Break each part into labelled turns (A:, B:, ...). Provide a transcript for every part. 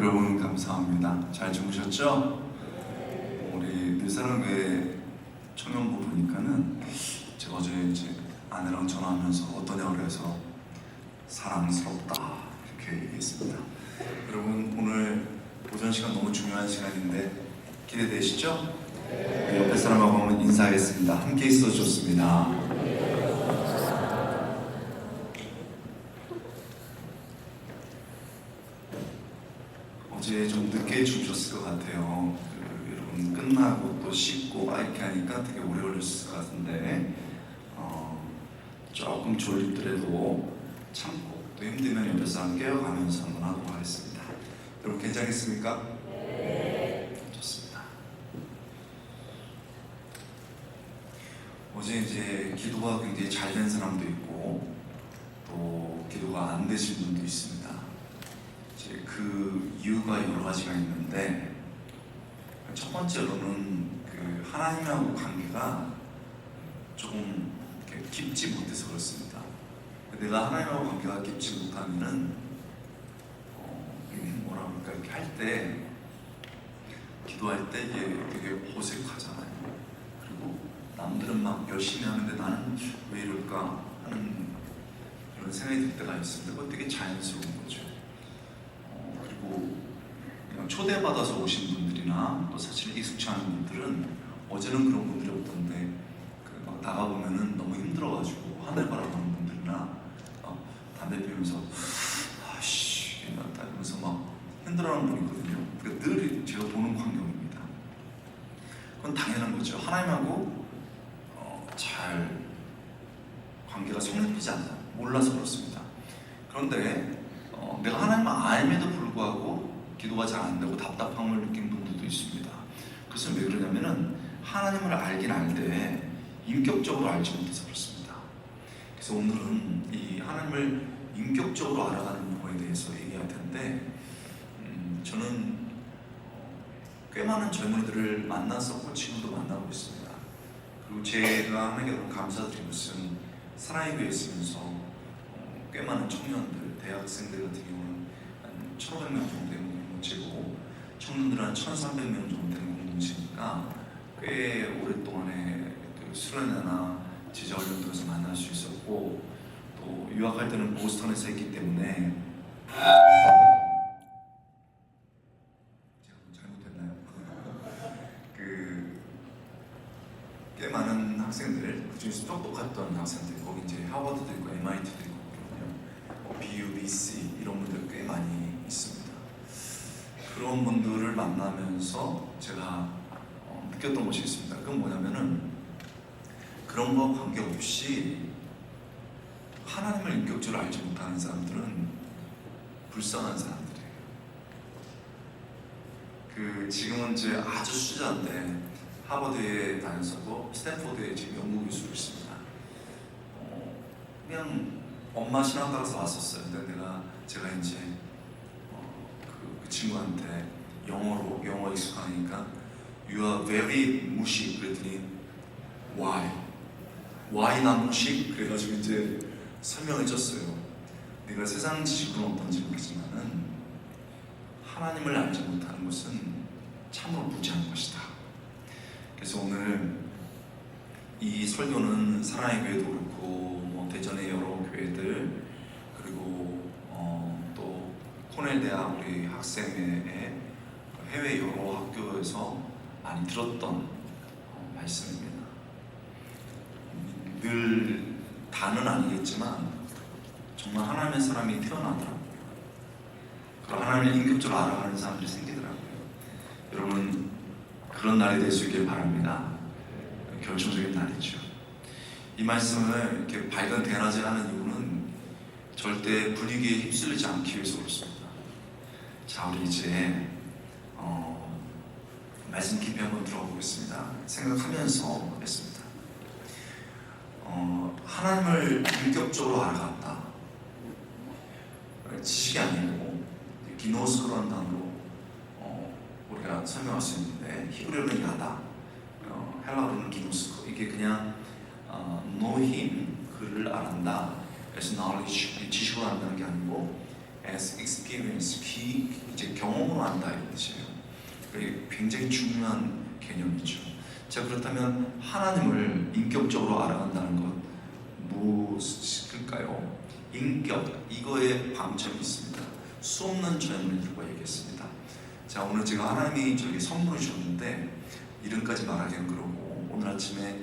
A: 여러분 감사합니다. 잘 주무셨죠? 우리 늘사랑교회 청년부 보니까는 제가 어제 이제 아내랑 전화하면서 어떠냐고 그래서 사랑스럽다 이렇게 얘기했습니다. 여러분 오늘 오전 시간 너무 중요한 시간인데 기대되시죠? 옆에 사람하고 한번 인사하겠습니다. 함께 있어서 좋습니다. 어제 좀 늦게 주무셨을 것 같아요. 여러분 끝나고 또 씻고 이렇게 하니까 되게 오래 걸렸을 것 같은데 조금 졸립더라도 참고 또 힘들면 옆에 사람 깨워가면서 한번 하도록 하겠습니다. 여러분 괜찮겠습니까? 네. 좋습니다. 어제 이제 기도가 굉장히 잘 된 사람도 있고 또 기도가 안 되신 분도 있습니다. 이제 그 이유가 여러 가지가 있는데 첫 번째로는 그 하나님하고 관계가 조금 이렇게 깊지 못해서 그렇습니다. 내가 하나님하고 관계가 깊지 못하면은 뭐라 그럴까 이렇게 할 때 기도할 때 이게 되게 어색하잖아요. 그리고 남들은 막 열심히 하는데 나는 왜 이럴까 하는 그런 생각이 들 때가 있습니다. 그건 되게 자연스러운 거죠. 그리고 그냥 초대받아서 오신 분들이나 또 사실 익숙치 않은 분들은 어제는 그런 분들이 없던데 막 나가보면은 너무 힘들어가지고 하늘 바라보는 분들이나 담배 피우면서 아씨 괜찮다 이러면서 막 힘들어하는 분이 있거든요. 그러니까 늘 제가 보는 광경입니다. 그건 당연한 거죠. 하나님하고 잘 관계가 성립되지 않나 몰라서 그렇습니다. 그런데 내가 하나님을 알면도 불구하고 기도가 잘 안 되고 답답함을 느낀 분들도 있습니다. 그것은 왜 그러냐면은 하나님을 알긴 알되 인격적으로 알지 못해서 그렇습니다. 그래서 오늘은 이 하나님을 인격적으로 알아가는 부분에 대해서 얘기할 텐데 저는 꽤 많은 젊은이들을 만났었고 지금도 만나고 있습니다. 그리고 제가 하나님께 너무 감사드린 것은 사랑의 교회에 있으면서 꽤 많은 청년들, 대학생들 같은 경우는 한 1,500명 정도 되는 공동체고 청년들은 한 1,300명 정도 되는 공동체니까 꽤 오랫동안에 그 수련회나 지자훈련도에서 만날 수 있었고 또 유학할 때는 보스턴에서 했기 때문에 제가 뭐 잘못했나요? 꽤 많은 학생들, 그중에서 똑똑했던 학생들, 거기 이제 하버드도 있고 MIT도 있고 그러거든요. BU, BC 이런 분들 꽤 많이 있습니다. 그런 분들을 만나면서 제가 느꼈던 것이 있습니다. 그건 뭐냐면은 그런 거 관계없이 하나님을 인격적으로 알지 못하는 사람들은 불쌍한 사람들이에요. 지금은 이제 아주 수자인데 하버드에 다녔었고 스탠포드에 지금 연구 교수로 있습니다. 그냥 엄마 신앙따라서 왔었어요. 근데 제가 이제 그 친구한테 영어 익숙하니까 You are very 무식 그랬더니 Why 난 무식? 그래가지고 이제 설명해줬어요. 네가 세상 지식은 어떤지 모르지만은 하나님을 알지 못하는 것은 참으로 무지한 것이다. 그래서 오늘 이 설교는 사랑의 교회도 그렇고 대전의 여러 교회들 그리고 또 코넬 대학 우리 학생회 해외 여러 학교에서 많이 들었던 말씀입니다. 늘 다는 아니겠지만 정말 하나님의 사람이 태어나더라고요. 그리고 하나님을 인격적으로 알아가는 사람들이 생기더라고요. 여러분 그런 날이 될 수 있길 바랍니다. 결정적인 날이죠. 이 말씀을 이렇게 밝은 대낮에 하는 이유는 절대 분위기에 휩쓸리지 않기 위해서 그렇습니다. 자, 우리 이제 말씀 깊이 한번 들어보겠습니다. 생각하면서 하겠습니다. 하나님을 인격적으로 알아갔다. 지식이 아니고 기노스라는 단어로 우리가 설명할 수 있는데 히브리어는 야다, 헬라어로는 기노스. 이게 그냥 know him, 그를 알았다. 그래서 knowledge, 지식으로 안다는 게 아니고 as experience, 이제 경험으로 안다 이런 뜻이에요. 그게 굉장히 중요한 개념이죠. 자, 그렇다면 하나님을 인격적으로 알아간다는 것 무엇일까요? 인격, 이거에 방점이 있습니다. 수없는 질문을 들고 얘기했습니다. 자, 오늘 제가 하나님이 저에게 선물을 주셨는데 이름까지 말하기는 그러고, 오늘 아침에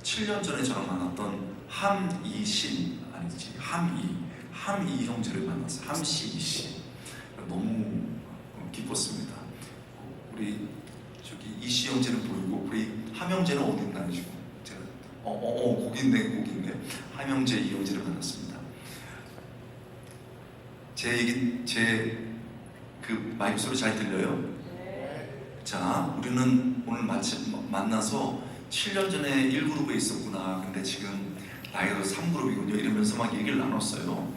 A: 7년 전에 저랑 만났던 함이신, 아니지, 함이 형제를 만났어요. 함씨, 이씨. 너무 기뻤습니다. 우리 저기 이씨 형제는 보이고 우리 함 형제는 어디 있나 지금 제가 거기 있네. 함 형제, 이 형제를 만났습니다. 제 그 마이크 소리 잘 들려요? 자, 우리는 오늘 만나서 7년 전에 1그룹에 있었구나. 근데 지금 나이가 3그룹이군요. 이러면서 막 얘기를 나눴어요.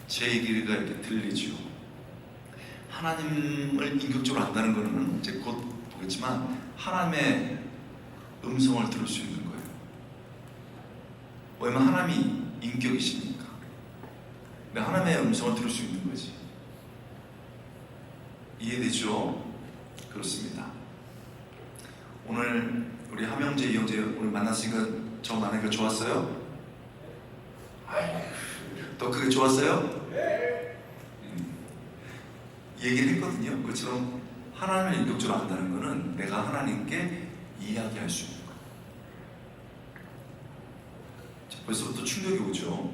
A: 제 얘기가 이렇게 들리죠. 하나님을 인격적으로 안다는 것은 이제 곧 보겠지만 하나님의 음성을 들을 수 있는 거예요. 왜냐면 하나님이 인격이시니까. 근데 하나님의 음성을 들을 수 있는 거지. 이해되죠? 그렇습니다. 오늘 우리 함영재, 이영재 오늘 만났으니까 저 만나니까 좋았어요? 더 크게 좋았어요? 얘기를 했거든요. 그처럼 하나님을 인격적으로 안다는 것은 내가 하나님께 이야기할 수 있는 거예요. 벌써부터 충격이 오죠.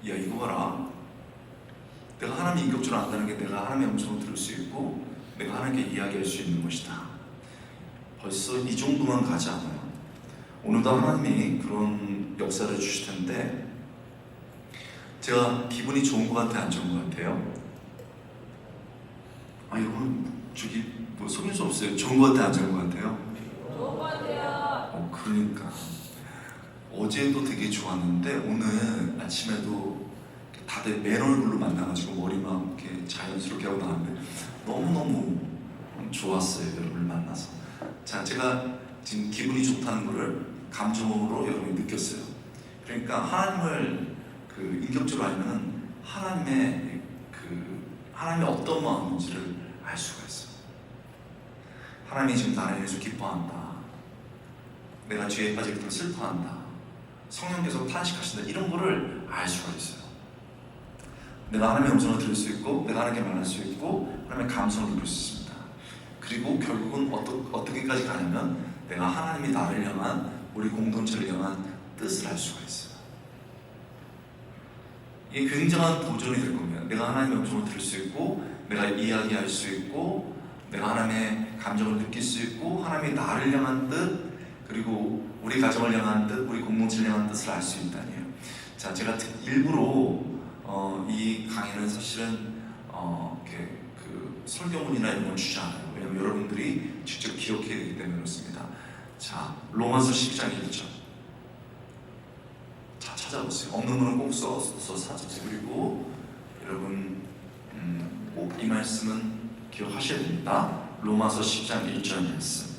A: 야, 이거 봐라. 내가 하나님 인격적으로 안다는 게 내가 하나님의 음성을 들을 수 있고 내가 하나님께 이야기할 수 있는 것이다. 벌써 이 정도만 가지 않아요. 오늘도 하나님이 그런 역사를 주실 텐데 제가 기분이 좋은 것 같아요? 안 좋은 것 같아요? 여러분 저기 뭐 속일 수 없어요. 좋은 것 같아요? 안 좋은 것 같아요?
B: 좋은 것 같아요.
A: 그러니까 어제도 되게 좋았는데 오늘 아침에도 다들 맨 얼굴로 만나가지고 머리만 이렇게 자연스럽게 하고 나왔는데 너무너무 좋았어요. 여러분을 만나서. 자, 제가 지금 기분이 좋다는 것을 감정으로 여러분이 느꼈어요. 그러니까 하나님을 인격적으로 알면 하나님의 어떤 마음인지를 알 수가 있어요. 하나님이 지금 나를 위해서 기뻐한다. 내가 죄에 빠질 때 슬퍼한다. 성령께서 탄식하신다. 이런 거를 알 수가 있어요. 내가 하나님의 음성을 들을 수 있고 내가 하나님께 말할 수 있고 하나님의 감성을 느낄 수 있습니다. 그리고 결국은 어떻게까지 가냐면 내가 하나님이 나를 향한 우리 공동체를 향한 뜻을 알 수가 있어요. 이게 굉장한 도전이 될 겁니다. 내가 하나님의 음성을 들을 수 있고 내가 이야기할 수 있고 내가 하나님의 감정을 느낄 수 있고 하나님이 나를 향한 뜻 그리고 우리 가정을 향한 뜻 우리 공동체를 향한 뜻을 알 수 있다니요. 자, 제가 일부러 이 강의는 사실은 이렇게 설교문이나 이런 건 주지 않아요. 왜냐하면 여러분들이 직접 기억해야 되기 때문에 그렇습니다. 자, 로마서 10장 1절. 자, 찾아보세요. 없는 분은 꼭 써서 찾아보세요. 그리고 여러분 꼭 이 말씀은 기억하셔야 됩니다. 로마서 10장 1절 말씀.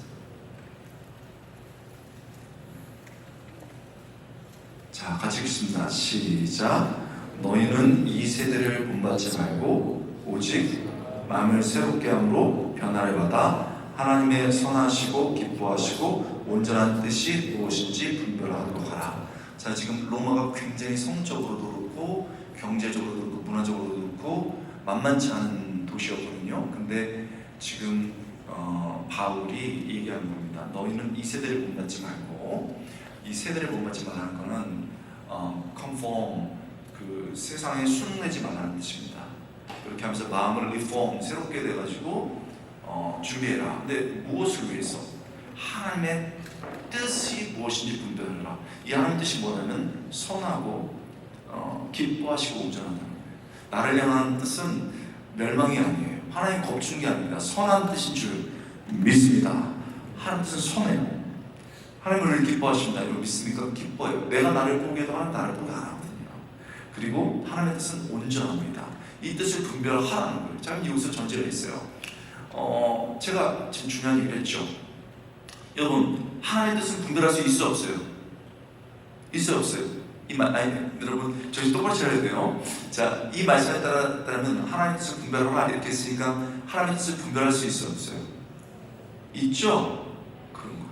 A: 자, 같이 읽습니다. 시작. 너희는 이 세대를 본받지 말고 오직 마음을 새롭게 함으로 변화를 받아 하나님의 선하시고 기뻐하시고 온전한 뜻이 무엇인지 분별하도록 하라. 자, 지금 로마가 굉장히 성적으로도 그렇고 경제적으로도 그렇고 문화적으로도 그렇고 만만치 않은 도시였거든요. 근데 지금 바울이 얘기하는 겁니다. 너희는 이 세대를 본받지 말고, 이 세대를 본받지 말라는 거는 conform, 세상에 순응하지 말라는 뜻입니다. 그렇게 하면서 마음을 reform, 새롭게 돼가지고 준비해라. 근데 무엇을 위해서? 하나님의 뜻이 무엇인지 분별하라. 이 하나님의 뜻이 뭐냐면 선하고 기뻐하시고 온전하다는 거예요. 나를 향한 뜻은 멸망이 아니에요. 하나님 겁주는 게 아닙니다. 선한 뜻인 줄 믿습니다. 하나님 뜻은 선해요. 하나님을 기뻐하신다. 이거 믿습니까? 기뻐요. 내가 나를 보게도 하나님 나를 보게 안 하거든요. 그리고 하나님의 뜻은 온전합니다. 이 뜻을 분별하라는 거예요. 자, 여기서 전제를 했어요. 제가 지금 중요한 얘기를 했죠. 여러분, 하나님의 뜻은 분별할 수 있어요, 없어요? 있어요, 없어요? 여러분 저희 똑바로 쳐야 돼요. 자, 이 말씀에 따르면 하나님 뜻을 분별하라 이렇게 했으니까 하나님 뜻을 분별할 수 있어요, 없어요? 있죠? 그런 거예요.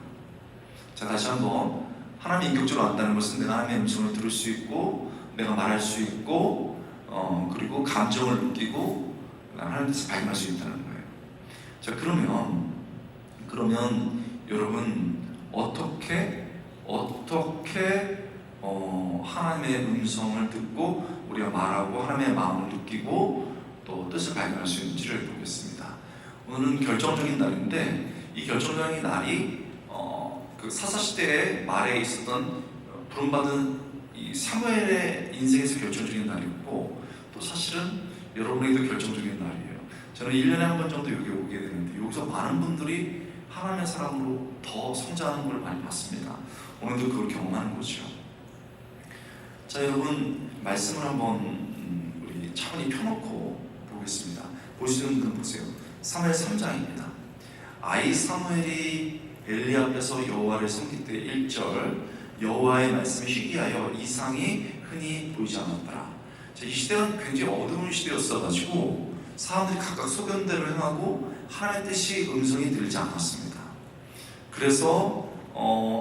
A: 자, 다시 한번 하나님이 인격적으로 안다는 것은 내가 하나님의 음성을 들을 수 있고 내가 말할 수 있고 그리고 감정을 느끼고 하나님 뜻을 발견할 수 있다는 거예요. 자, 그러면 여러분 어떻게 하나님의 음성을 듣고 우리가 말하고 하나님의 마음을 느끼고 또 뜻을 발견할 수 있는지를 보겠습니다. 오늘은 결정적인 날인데 이 결정적인 날이 그 사사시대의 말에 있었던 부름받은 이 사무엘의 인생에서 결정적인 날이었고 또 사실은 여러분에게도 결정적인 날이에요. 저는 1년에 한 번 정도 여기 오게 되는데 여기서 많은 분들이 하나님의 사람으로 더 성장하는 걸 많이 봤습니다. 오늘도 그걸 경험하는 거죠. 자, 여러분 말씀을 한번 우리 차분히 펴놓고 보겠습니다. 보시는 분들은 보세요. 사무엘 3장입니다. 아이 사무엘이 엘리 앞에서 여호와를 섬길 때 1절 여호와의 말씀이 희귀하여 이상이 흔히 보이지 않았더라. 자, 이 시대는 굉장히 어두운 시대였어가지고 사람들이 각각 소견대로 행하고 하나님의 뜻이 음성이 들리지 않았습니다. 그래서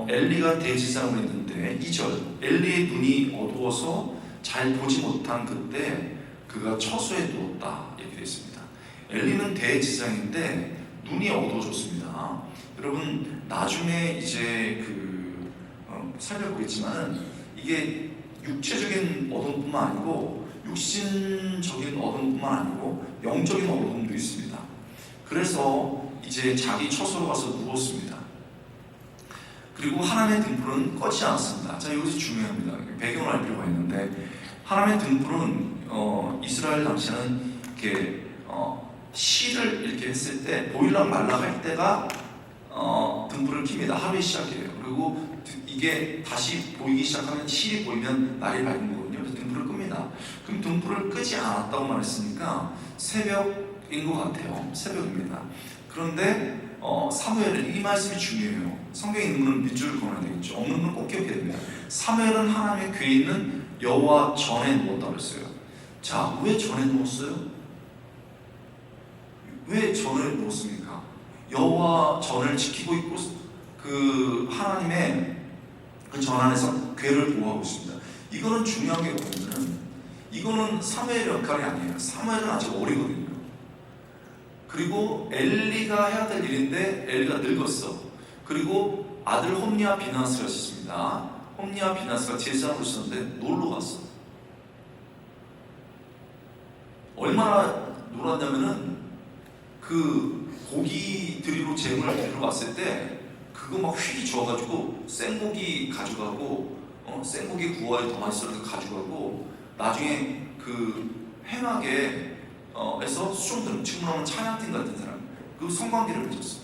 A: 엘리가 대제사장을 했는데 2절 엘리의 눈이 어두워서 잘 보지 못한 그때 그가 처소에 누웠다 이렇게 되어 있습니다. 엘리는 대제사장인데 눈이 어두워졌습니다. 여러분 나중에 이제 살펴보겠지만 이게 육체적인 어둠뿐만 아니고 육신적인 어둠뿐만 아니고 영적인 어둠도 있습니다. 그래서 이제 자기 처소로 가서 누웠습니다. 그리고 하나님의 등불은 꺼지지 않았습니다. 자, 이것이 중요합니다. 배경을 알 필요가 있는데 하나님의 등불은 이스라엘 당시에는 이렇게 실을 이렇게 했을 때 보일락 말락 할 때가 등불을 킵니다. 하루의 시작이에요. 그리고 이게 다시 보이기 시작하면 실이 보이면 날이 밝은 거거든요. 그래서 등불을 끕니다. 그럼 등불을 끄지 않았다고 말했으니까 새벽인 것 같아요. 새벽입니다. 그런데 사무엘은 이 말씀이 중요해요. 성경에 있는 분은 밑줄을 그어야 되겠죠. 없는 분은 꼭 기억해야 됩니다. 사무엘은 하나님의 궤에 있는 여호와 전에 누웠다고 했어요. 자, 왜 전에 누웠어요? 왜 전에 누웠습니까? 여호와 전을 지키고 있고 그 하나님의 그 전 안에서 궤를 보호하고 있습니다. 이거는 중요한 게 뭐냐면 이거는 사무엘의 역할이 아니에요. 사무엘은 아직 어리거든요. 그리고 엘리가 해야 될 일인데 엘리가 늙었어. 그리고 아들 홈리와 비나스가 있었습니다. 홈리와 비나스가 제사장으로 있었는데 놀러 갔어. 얼마나 놀았냐면은 그 고기 드리러 재물을 드리러 갔을 때 그거 막 휘기 줘가지고 생고기 가져가고 생고기 구워야 더 맛있어서 가져가고 나중에 그 해막에 에서 수종들 지금 하면 찬양팀 같은 사람 그 성관계를 맺었어.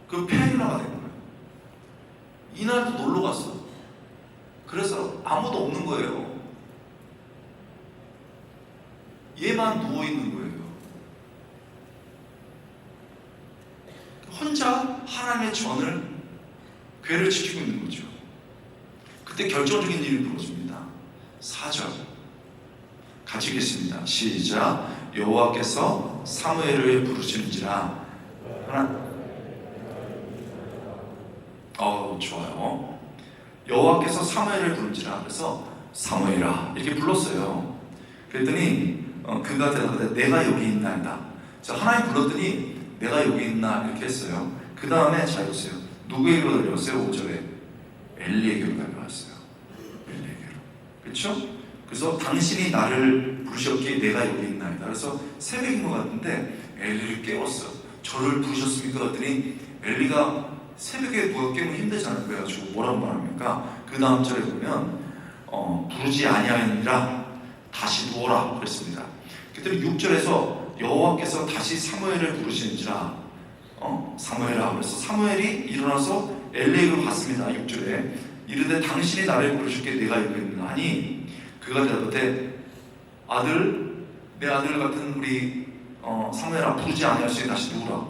A: 그 페리라가 된 거예요. 이날도 놀러 갔어. 그래서 아무도 없는 거예요. 얘만 누워 있는 거예요. 혼자 하나님의 전을 궤를 지키고 있는 거죠. 그때 결정적인 일이 벌어집니다. 4절 같이 읽겠습니다. 시작. 여호와께서 사무엘을 부르시는지라 좋아요. 여호와께서 사무엘을 부른지라. 그래서 사무엘아 이렇게 불렀어요. 그랬더니 그가 대답하되 내가 여기 있나이다. 자, 하나님 불렀더니 내가 여기 있나 이렇게 했어요. 그 다음에 잘 보세요. 누구에게로 달려왔어요? 5절에 엘리에게로 달려왔어요. 엘리에게로. 그렇죠? 그래서 당신이 나를 부르셨기에 내가 여기 있나이다. 그래서 새벽인 것 같은데 엘리를 깨웠어요. 저를 부르셨습니까? 그랬더니 엘리가 새벽에 누가 깨우면 힘들잖아요. 그래가지고 뭐라고 말합니까? 그 다음 절에 보면 부르지 아니하니라 다시 누워라 그랬습니다. 그랬더니 6절에서 여호와께서 다시 사무엘을 부르시는지라 사무엘아. 그래서 사무엘이 일어나서 엘리에게로 갔습니다. 6절에 이르되 당신이 나를 부르셨기에 내가 여기 있나니 그가 대답하되 내 아들 같은 우리 사무엘아 부르지 아니하시니 다시 누우라.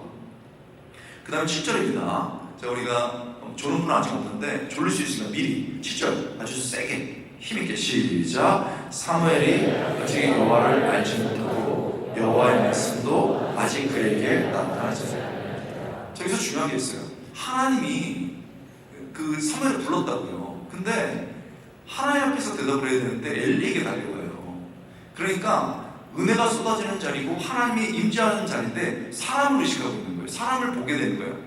A: 그 다음에 7절입니다. 자, 우리가 조는 분은 아직 없는데 졸릴 수 있으니까 미리 7절 아주 세게 힘있게 시작. 사무엘이 아직 여호와를 알지 못하고 여호와의 말씀도 아직 그에게 나타나지 않았다. 여기서 중요한 게 있어요. 하나님이 그 사무엘을 불렀다고요. 근데 하나님 앞에서 대답을 해야 되는데 엘리에게 달려가요. 그러니까 은혜가 쏟아지는 자리고 하나님이 임재하는 자리인데 사람을 의식하고 있는 거예요. 사람을 보게 되는 거예요.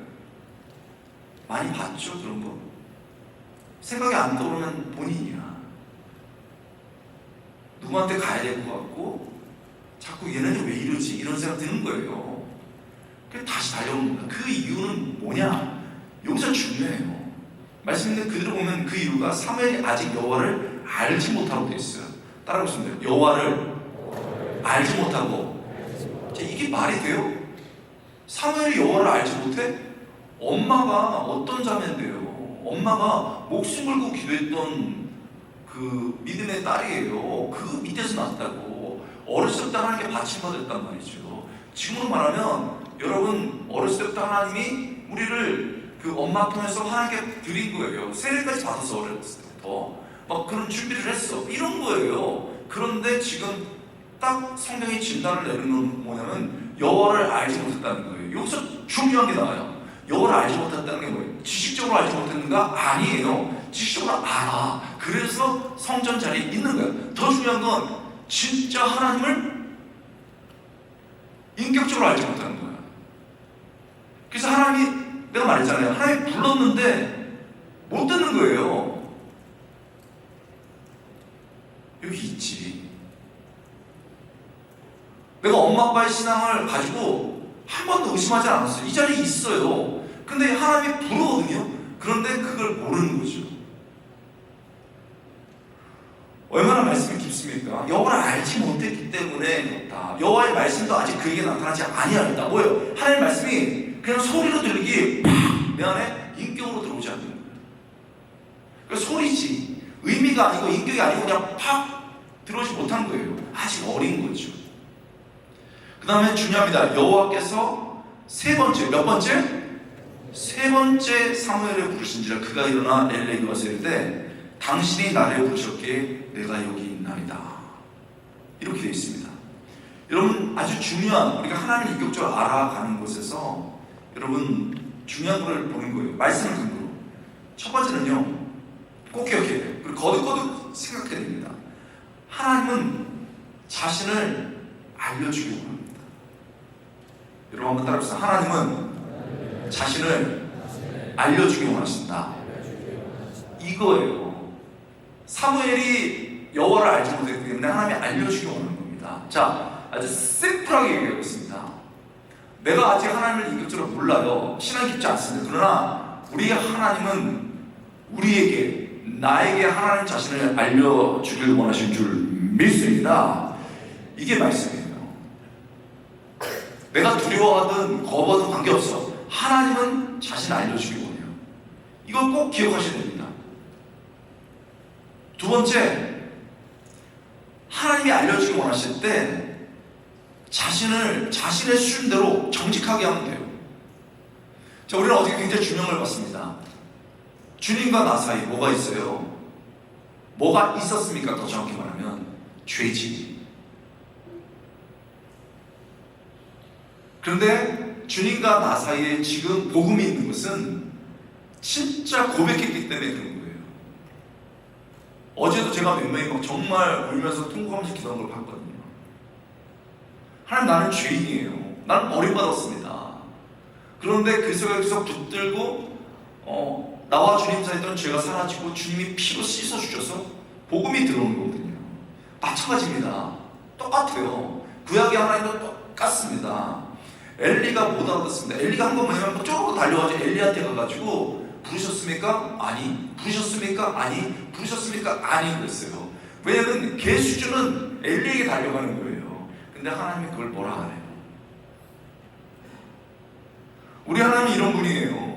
A: 많이 봤죠? 그런 거 생각이 안 떠오르면 본인이야. 누구한테 가야 될 것 같고 자꾸 얘네는 왜 이러지? 이런 생각 드는 거예요. 그래서 다시 달려오는 거야. 그 이유는 뭐냐? 여기서 중요해요. 말씀 있는 그대로 보면 그 이유가 사무엘이 아직 여호와를 알지 못하고 돼 있어요. 따라보시면 돼요. 여호와를 알지 못하고. 이게 말이 돼요? 사무엘이 여호와를 알지 못해? 엄마가 어떤 자매인데요? 엄마가 목숨 걸고 기도했던 그 믿음의 딸이에요. 그 밑에서 났다고. 어렸을 때부터 하나님께 받침받았단 말이죠. 지금으로 말하면 여러분 어렸을 때부터 하나님이 우리를 그 엄마 통해서 하나님께 드린 거예요. 세례까지 받아서 어렸을 때부터 막 그런 준비를 했어. 이런 거예요. 그런데 지금 딱 성경이 진단을 내리는 건 뭐냐면 여호와를 알지 못했다는 거예요. 여기서 중요한 게 나와요. 여호와를 알지 못했다는 게 뭐예요? 지식적으로 알지 못했는가? 아니에요. 지식적으로 알아. 그래서 성전 자리에 있는 거예요. 더 중요한 건 진짜 하나님을 인격적으로 알지 못하는 거예요. 그래서 하나님이 내가 말했잖아요. 하나님이 불렀는데 못 듣는 거예요. 여기 있지. 내가 엄마 아빠의 신앙을 가지고 한 번도 의심하지 않았어요. 이 자리에 있어요. 근데 하나님이 부르거든요. 그런데 그걸 모르는 거죠. 얼마나 말씀이 깊습니까? 여호와를 알지 못했기 때문에 그렇다. 여호와의 말씀도 아직 그에게 나타나지 아니하였다. 뭐예요? 하나님의 말씀이 그냥 소리로 들리기 내 안에 인격으로 들어오지 않는 거예요. 그러니까 소리지 의미가 아니고 인격이 아니고 그냥 팍 들어오지 못한 거예요. 아직 어린 거죠. 그 다음에 중요합니다. 여호와께서 세 번째, 몇 번째? 세 번째 사무엘을 부르신지라 그가 일어나 엘리에게 와서 이르되 당신이 나를 부르셨기에 내가 여기 있나이다. 이렇게 되어 있습니다. 여러분 아주 중요한 우리가 하나님을 인격적으로 알아가는 곳에서 여러분 중요한 걸 보는 거예요. 말씀을 근거로. 첫 번째는요, 꼭 기억해야 돼요. 그리고 거듭거듭 생각해야 됩니다. 하나님은 자신을 알려주기 원합니다. 여러분 한번 따라해보세요. 하나님은 자신을 알려주기 원하신다. 이거예요. 사무엘이 여호와를 알지 못했기 때문에 하나님이 알려주기 원하는 겁니다. 자, 아주 심플하게 얘기하겠습니다. 내가 아직 하나님을 인격적으로 몰라요. 신앙 깊지 않습니다. 그러나 우리 하나님은 우리에게, 나에게 하나님 자신을 알려주길 원하신 줄 믿습니다. 이게 말씀이에요. 내가 두려워하든 거부하든 관계없어. 하나님은 자신을 알려주길 원해요. 이걸 꼭 기억하셔야 됩니다. 두 번째, 하나님이 알려주길 원하실 때 자신의 수준대로 정직하게 하면 돼요. 자, 우리는 어떻게 굉장히 중요한 걸 봤습니다. 주님과 나 사이 뭐가 있어요? 뭐가 있었습니까? 더 정확히 말하면 죄지. 그런데 주님과 나 사이에 지금 복음이 있는 것은 진짜 고백했기 때문에 그런 거예요. 어제도 제가 몇 명이 막 정말 울면서 통곡하면서 기도한 걸 봤거든요. 하나님, 나는 죄인이에요. 나는 버림받았습니다. 그런데 그 속에서 붙들고 나와 주님 사이에 있던 죄가 사라지고 주님이 피로 씻어주셔서 복음이 들어오는 거거든요. 마찬가지입니다. 똑같아요. 구약의 하나님도 똑같습니다. 엘리가 못 알아듣습니다. 엘리가 한 번 뭐냐면 쪼르르 달려가지고 엘리한테 가가지고 부르셨습니까? 아니. 부르셨습니까? 아니. 부르셨습니까? 아니 그랬어요. 왜냐면 걔 수준은 엘리에게 달려가는 거예요. 근데 하나님이 그걸 뭐라 안 해요. 우리 하나님이 이런 분이에요.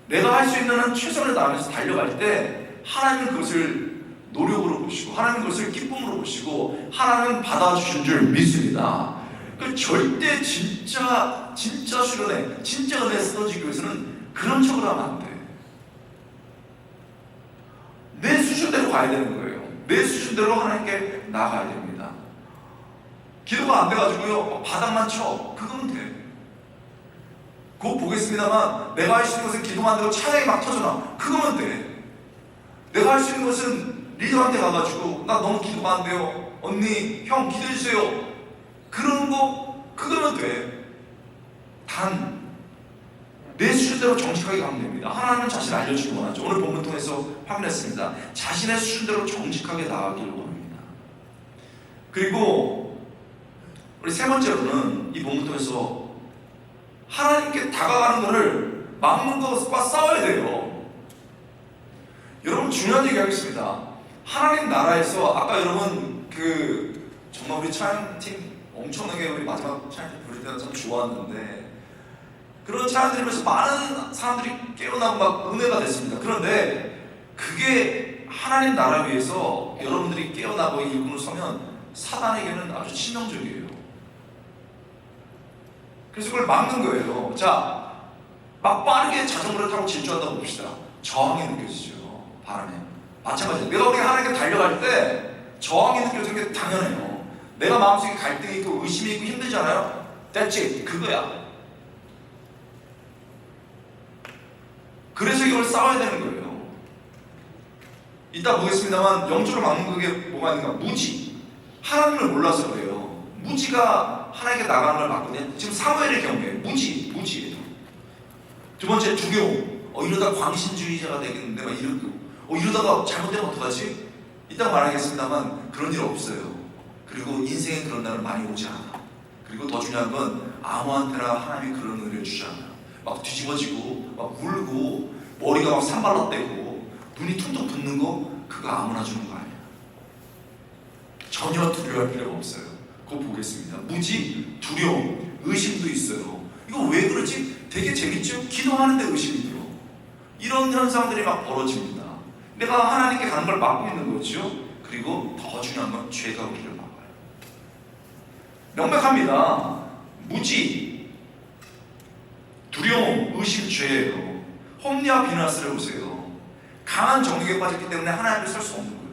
A: 내가 할 수 있는 한 최선을 다하면서 달려갈 때 하나님은 그것을 노력으로 보시고 하나님은 그것을 기쁨으로 보시고 하나님은 받아주신 줄 믿습니다. 그 절대 진짜 수련회, 진짜 은혜 쓰러지기 위해서는 그런 척을 하면 안 돼. 내 수준대로 가야 되는 거예요. 내 수준대로 하나님께 나가야 됩니다. 기도가 안 돼가지고요 바닥만 쳐. 그거면 돼. 곧 보겠습니다만 내가 할 수 있는 것은 기도만 되고 찬양이 막 터져나. 그거면 돼. 내가 할 수 있는 것은 리더한테 가가지고 나 너무 기도가 안 돼요. 언니, 형 기도해주세요. 그러는 거 그거면 돼. 단 내 수준대로 정직하게 가면 됩니다. 하나님은 자신을 알려주기 원하죠. 오늘 본문 통해서 확인했습니다. 자신의 수준대로 정직하게 나아가기를 원합니다. 그리고 우리 세 번째로는 이 본문 통해서 하나님께 다가가는 것을 막는 것과 싸워야 돼요. 여러분 중요한 얘기 하겠습니다. 하나님 나라에서 아까 여러분 정말 우리 찬양팀 엄청나게 우리 마지막 찬양팀 부를 때는 참 좋았는데 그런 찬양 들으면서 많은 사람들이 깨어나고 막 은혜가 됐습니다. 그런데 그게 하나님 나라 위해서 여러분들이 깨어나고 일꾼을 서면 사단에게는 아주 치명적이에요. 그래서 그걸 막는 거예요. 자, 막 빠르게 자전거를 타고 질주한다고 봅시다. 저항이 느껴지죠. 바람에. 마찬가지예요. 내가 우리 하나님께 달려갈 때 저항이 느껴지는 게 당연해요. 내가 마음속에 갈등이 있고 의심이 있고 힘들잖아요. That's it. 그거야. 그래서 이걸 싸워야 되는 거예요. 이따 보겠습니다만 영적으로 막는 그게 뭐가 있는가? 무지. 하나님을 몰라서 그래요. 무지가 하나님께 나가는 걸 막거든요. 지금 사무엘의 경우에 무지예요. 두 번째 두려움. 이러다 광신주의자가 되겠는데 막 이러다가 잘못되면 어떡하지? 이따 말하겠습니다만 그런 일 없어요. 그리고 인생에 그런 날은 많이 오지 않아. 그리고 더 중요한 건 아무한테나 하나님이 그런 은혜를 주지 않아요. 막 뒤집어지고 막 울고 머리가 막 산발라대고 눈이 퉁퉁 붓는 거 그거 아무나 주는 거 아니야. 전혀 두려워할 필요가 없어요. 그거 보겠습니다. 무지, 두려움, 의심도 있어요. 이거 왜 그러지? 되게 재밌죠? 기도하는데 의심이 들어. 이런 현상들이 막 벌어집니다. 내가 하나님께 가는 걸 막고 있는 거죠. 그리고 더 중요한 건 죄가 우리를 막아요. 명백합니다. 무지, 두려움, 의심, 죄예요. 홈리와 비나스를 보세요. 강한 정욕에 빠졌기 때문에 하나님을 설 수 없는 거예요.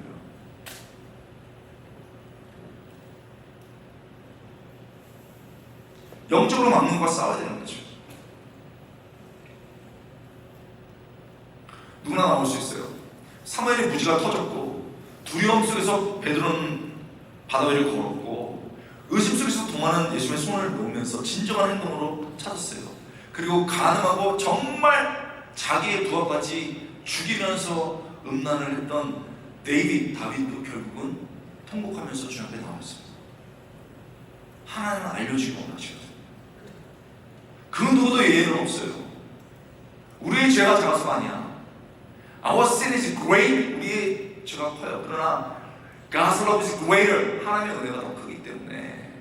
A: 영적으로 막는 것과 싸워야 되는 거죠. 누구나 나올 수 있어요. 사무엘의 무지가 터졌고 두려움 속에서 베드로는 바다 위를 걸었고 의심 속에서 도마는 예수님의 손을 놓으면서 진정한 행동으로 찾았어요. 그리고 간음하고 정말 자기의 부하까지 죽이면서 음란을 했던 다윗도 결국은 통곡하면서 주 앞에 나왔습니다. 하나님은 알려주기 원하시거든요. 그 누구도 예외는 없어요. 우리의 죄가 작아서가 아니야. Our sin is great. 우리의 죄가 커요. 그러나 God's love is greater. 하나님의 은혜가 더 크기 때문에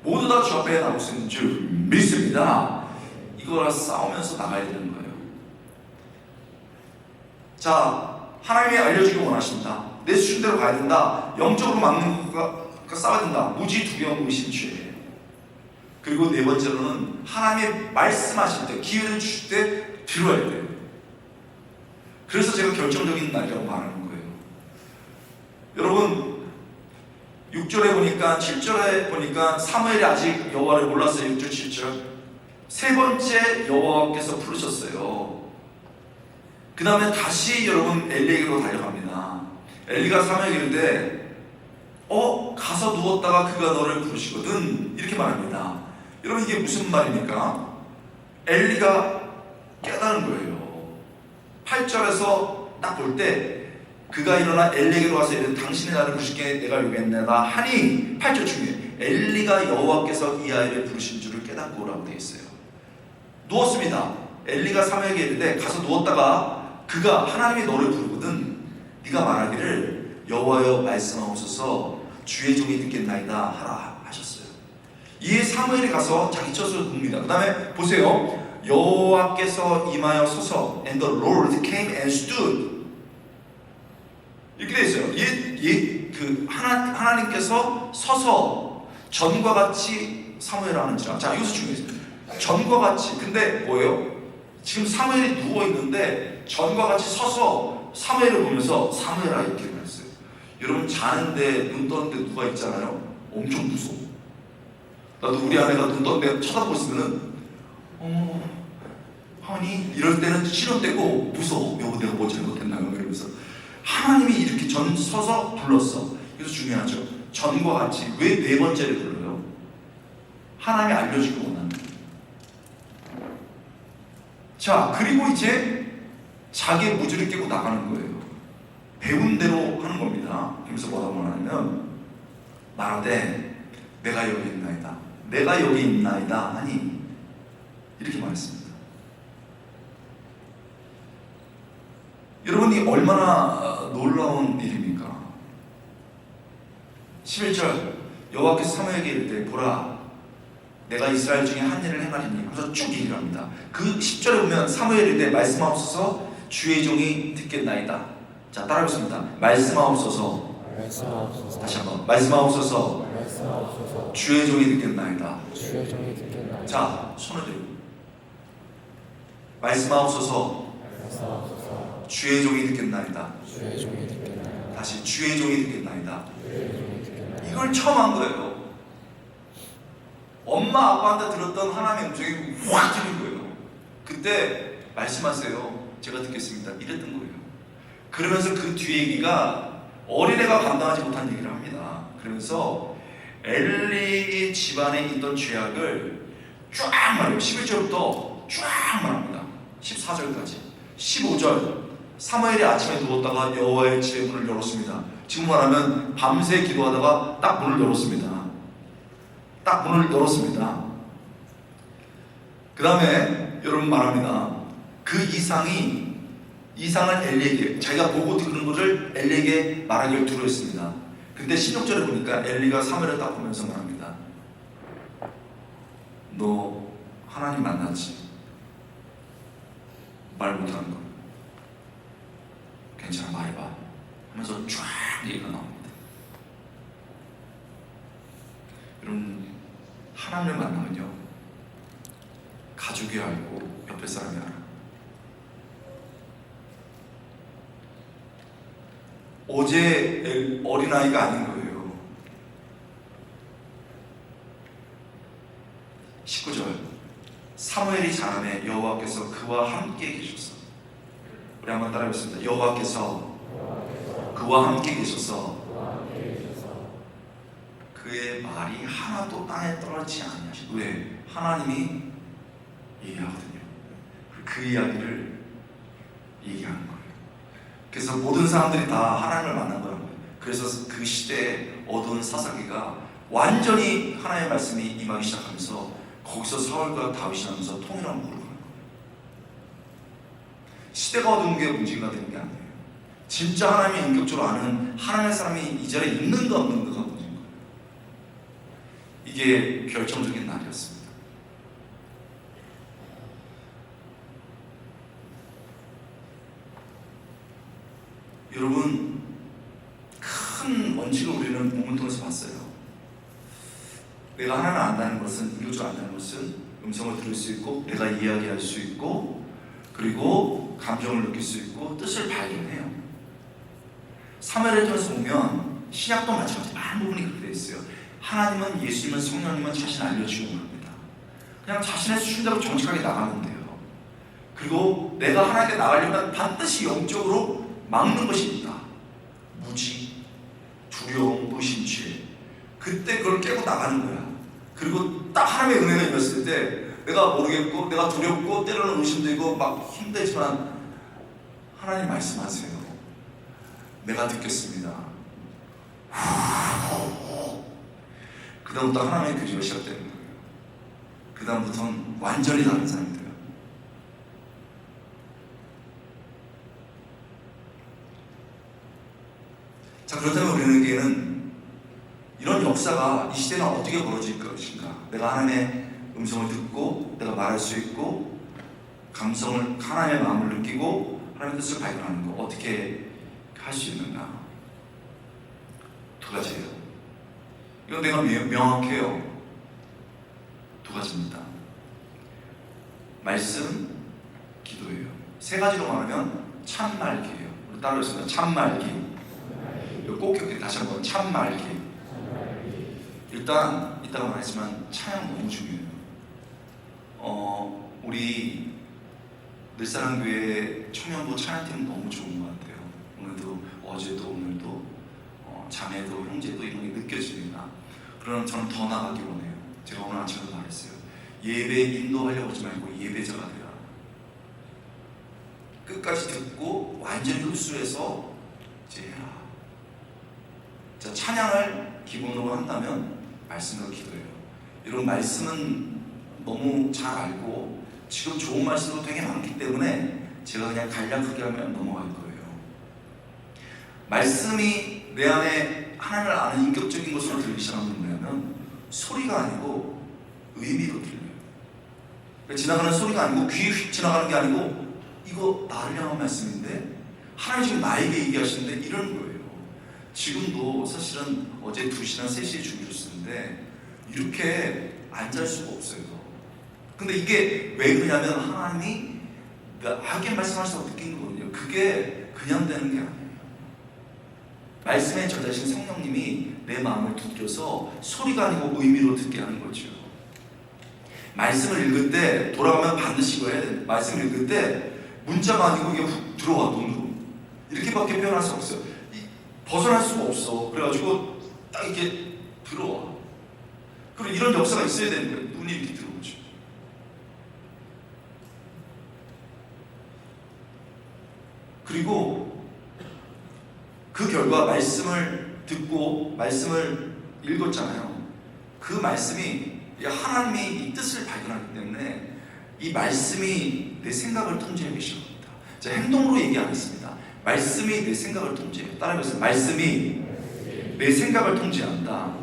A: 모두 다 주 앞에 나올 수 있는 줄 믿습니다. 이거랑 싸우면서 나가야 되는 거예요. 자, 하나님이 알려주기 원하십니다. 내 수준대로 가야 된다. 영적으로 막는 것과 싸워야 된다. 무지, 두려움, 의심, 죄. 그리고 네 번째로는 하나님이 말씀하실 때, 기회를 주실 때 들어야 돼요. 그래서 제가 결정적인 날이라고 말하는 거예요. 여러분 6절에 보니까 7절에 보니까 사무엘이 아직 여호와를 몰랐어요. 6절 7절 세 번째 여호와께서 부르셨어요. 그 다음에 다시 여러분 엘리에게로 달려갑니다. 엘리가 사무엘에게 이르되 가서 누웠다가 그가 너를 부르시거든 이렇게 말합니다. 여러분 이게 무슨 말입니까? 엘리가 깨달은 거예요. 8절에서 딱 볼 때 그가 일어나 엘리에게로 와서 이르되 당신이 나를 부르시기에 내가 여기 있나이다 하니 8절 중에 엘리가 여호와께서 이 아이를 부르신 줄을 깨닫고 오라고 되어 있어요. 누웠습니다. 엘리가 사무엘에게 이르되 가서 누웠다가 그가 하나님이 너를 부르거든 네가 말하기를 여호와여 말씀하옵소서 주의 종이 듣겠나이다 하라 하셨어요. 이에 사무엘이 가서 자기 젖을 눕니다. 그 다음에 보세요. 여호와께서 임하여 서서 and the Lord came and stood 이렇게 되어 있어요. 하나님께서 서서 전과 같이 사무엘을 하는지라. 자, 이것이 중요해요. 전과 같이. 근데 뭐예요? 지금 사무엘이 누워 있는데 전과 같이 서서 사무엘을 보면서 사무엘아 이렇게 말했어요. 여러분 자는데 눈 떴는데 누가 있잖아요. 엄청 무서워. 나도 우리 아내가 눈 떴는데 쳐다보고 있으면은 하니 이럴 때는 싫을 때고 무서워. 여보 내가 뭐 잘못했나 이러면서 하나님이 이렇게 전 서서 불렀어. 그래서 중요하죠. 전과 같이 왜 네 번째를 불러요? 하나님이 알려주고 원하는. 자 그리고 이제 자기의 무지를 깨고 나가는 거예요. 배운 대로 하는 겁니다. 그래서 뭐라고 하냐면 말하되 내가 여기 있나이다. 내가 여기 있나이다 하니 이렇게 말했습니다. 여러분이 얼마나 놀라운 일입니까? 11절 여호와께서 사무엘에게 이르되 보라 내가 이스라엘 중에 한 일을 행하리니 하면서 쭉 얘기를 합니다. 그 10절에 보면 사무엘이 이르되 말씀하옵소서 주의 종이 듣겠나이다. 자 따라하겠습니다. 말씀하옵소서. 다시 한번 말씀하옵소서. 주의 종이 듣겠나이다. 자 손을 들고 말씀하옵소서. 주의 종이 듣겠나이다. 다시 주의 종이 듣겠나이다. 이걸 처음 한 거예요. 엄마 아빠한테 들었던 하나님의 음성이 확 들린 거예요. 그때 말씀하세요. 제가 듣겠습니다. 이랬던 거예요. 그러면서 그 뒤에 얘기가 어린애가 감당하지 못한 얘기를 합니다. 그러면서 엘리 집안에 있던 죄악을 쫙 말해요. 11절부터 쫙 말합니다. 14절까지 15절 사무엘이 아침에 누웠다가 여호와의 집의 문을 열었습니다. 지금 말하면 밤새 기도하다가 딱 문을 열었습니다. 딱 문을 열었습니다. 그 다음에 여러분 말합니다. 그 이상을 엘리에게 자기가 보고 듣는 것을 엘리에게 말하기를 두려워했습니다. 근데 16절에 보니까 엘리가 사무엘을 딱 보면서 말합니다. 너 하나님 만났지? 말 못하는 거 괜찮아 말해봐 하면서 쫙 얘기가 나옵니다. 여러분 하나님을 만나면요 가족이 알고 옆에 사람이 알아. 어제 어린아이가 아닌 거예요. 19절 사무엘이 자라매 여호와께서 그와 함께 계셨어. 우리 한번 따라해보겠습니다. 여호와께서 그와 함께 계셔서 그의 말이 하나도 땅에 떨어지지 아니하시고 왜? 하나님이 얘기하거든요. 그 이야기를 얘기하는 거예요. 그래서 모든 사람들이 다 하나님을 만난 거예요. 그래서 그 시대에 어두운 사사기가 완전히 하나님의 말씀이 임하기 시작하면서 거기서 사울과 다윗이 나면서 통일한 무릎을 하는 거예요. 시대가 어두운 게 문제가 되는 게 아니에요. 진짜 하나님의 인격적으로 아는 하나님의 사람이 이 자리에 있는가 없는가가 문제인 거예요. 이게 결정적인 날이었습니다. 여러분 큰 원칙을 우리는 본문을 통해서 봤어요. 내가 하나님을 안다는 것은 인격적으로 안다는 것은 음성을 들을 수 있고 내가 이야기할 수 있고 그리고 감정을 느낄 수 있고 뜻을 발견해요. 사무엘을 통해서 보면 신약도 마찬가지 많은 부분이 그렇게 되어 있어요. 하나님은 예수님은 성령님은 자신 알려주고 합니다. 그냥 자신의 수준대로 정직하게 나가면 돼요. 그리고 내가 하나님께 나가려면 반드시 영적으로 막는 것이 있다. 무지, 두려움, 의심취. 그때 그걸 깨고 나가는 거야. 그리고 딱 하나님의 은혜가 임했을 때 내가 모르겠고 내가 두렵고 때로는 의심되고 막 힘들지만 하나님 말씀하세요. 내가 듣겠습니다. 그 다음부터 하나님의 교제가 시작되는 거예요. 그 다음부터는 완전히 다른 사람이 돼요. 자 그렇다면 우리에게는 이런 역사가 이 시대는 어떻게 벌어질 것인가? 내가 하나님의 음성을 듣고 내가 말할 수 있고 감성을 하나님의 마음을 느끼고 하나님의 뜻을 발견하는 거 어떻게 할 수 있는가? 두 가지예요. 이건 내가 명확해요. 두 가지입니다. 말씀, 기도예요. 세 가지로 말하면 참말기예요. 우리 따라했습니다. 참말기. 이거 꼭 기억해. 다시 한번 참말기. 일단 이따가 말했지만 찬양 너무 중요해요. 우리 늘사랑교회 청년부 찬양팀 너무 좋은 것 같아요. 오늘도 어제도 오늘도 자매도 형제도 이런 게 느껴집니다. 그러나 저는 더 나가기 원해요. 제가 오늘 아침에 말했어요. 예배 인도하려고 하지 말고 예배자가 되라. 끝까지 듣고 완전히 흡수해서 이제 해라. 자, 찬양을 기본으로 한다면 말씀과 기도예요. 이런 말씀은 너무 잘 알고 지금 좋은 말씀도 되게 많기 때문에 제가 그냥 간략하게 하면 넘어갈 거예요. 말씀이 내 안에 하나님을 아는 인격적인 것으로 들리기 시작하면 뭐냐면 소리가 아니고 의미로 들려요. 지나가는 소리가 아니고 귀에 휙 지나가는 게 아니고 이거 나를 향한 말씀인데 하나님 지금 나에게 얘기하시는데 이런 거예요. 지금도 사실은 어제 2시나 3시에 준비를 쓰는데 이렇게 안 잘 수가 없어요. 근데 이게 왜 그러냐면 하나님이 하게 말씀하시다고 느낀 거거든요. 그게 그냥 되는 게 아니에요. 말씀의 저자신 성령님이 내 마음을 두드려서 소리가 아니고 의미로 듣게 하는 거죠. 말씀을 읽을 때 돌아가면 반드시 이거 해야 돼요. 말씀을 읽을 때 문자가 아니고 이게 훅 들어와 눈으로. 이렇게밖에 표현할 수 없어요. 벗어날 수가 없어. 그래가지고 딱 이렇게 들어와. 그리고 이런 역사가 있어야 되는 거예요. 눈이 이렇게 들어오죠. 그리고 그 결과 말씀을 듣고 말씀을 읽었잖아요. 그 말씀이 하나님이 이 뜻을 발견하기 때문에 이 말씀이 내 생각을 통제하기 시작합니다. 자, 행동으로 얘기하겠습니다. 말씀이 내 생각을 통제해요. 따라해보세요. 말씀이 내 생각을 통제한다.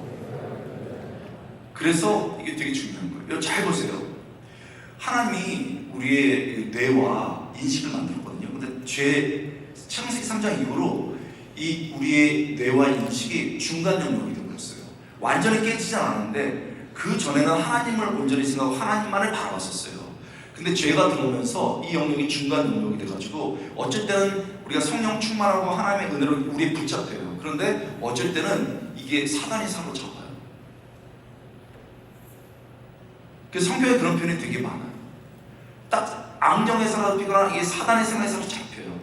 A: 그래서 이게 되게 중요한 거예요. 여러분 잘 보세요. 하나님이 우리의 뇌와 인식을 만들었거든요. 근데 창세기 3장 이후로 이 우리의 뇌와 인식이 중간 영역이 되고 있어요. 완전히 깨지지 않았는데 그 전에는 하나님을 온전히 생각하고 하나님만을 바라봤었어요. 근데 죄가 들어오면서 이 영역이 중간 영역이 돼가지고 어쩔 때는 우리가 성령 충만하고 하나님의 은혜로 우리에 붙잡혀요. 그런데 어쩔 때는 이게 사단이 사로잡아요. 그래서 성경에 그런 표현이 되게 많아요. 딱 악령의 사로잡히거나 이게 사단의 생각에 사로잡혀요.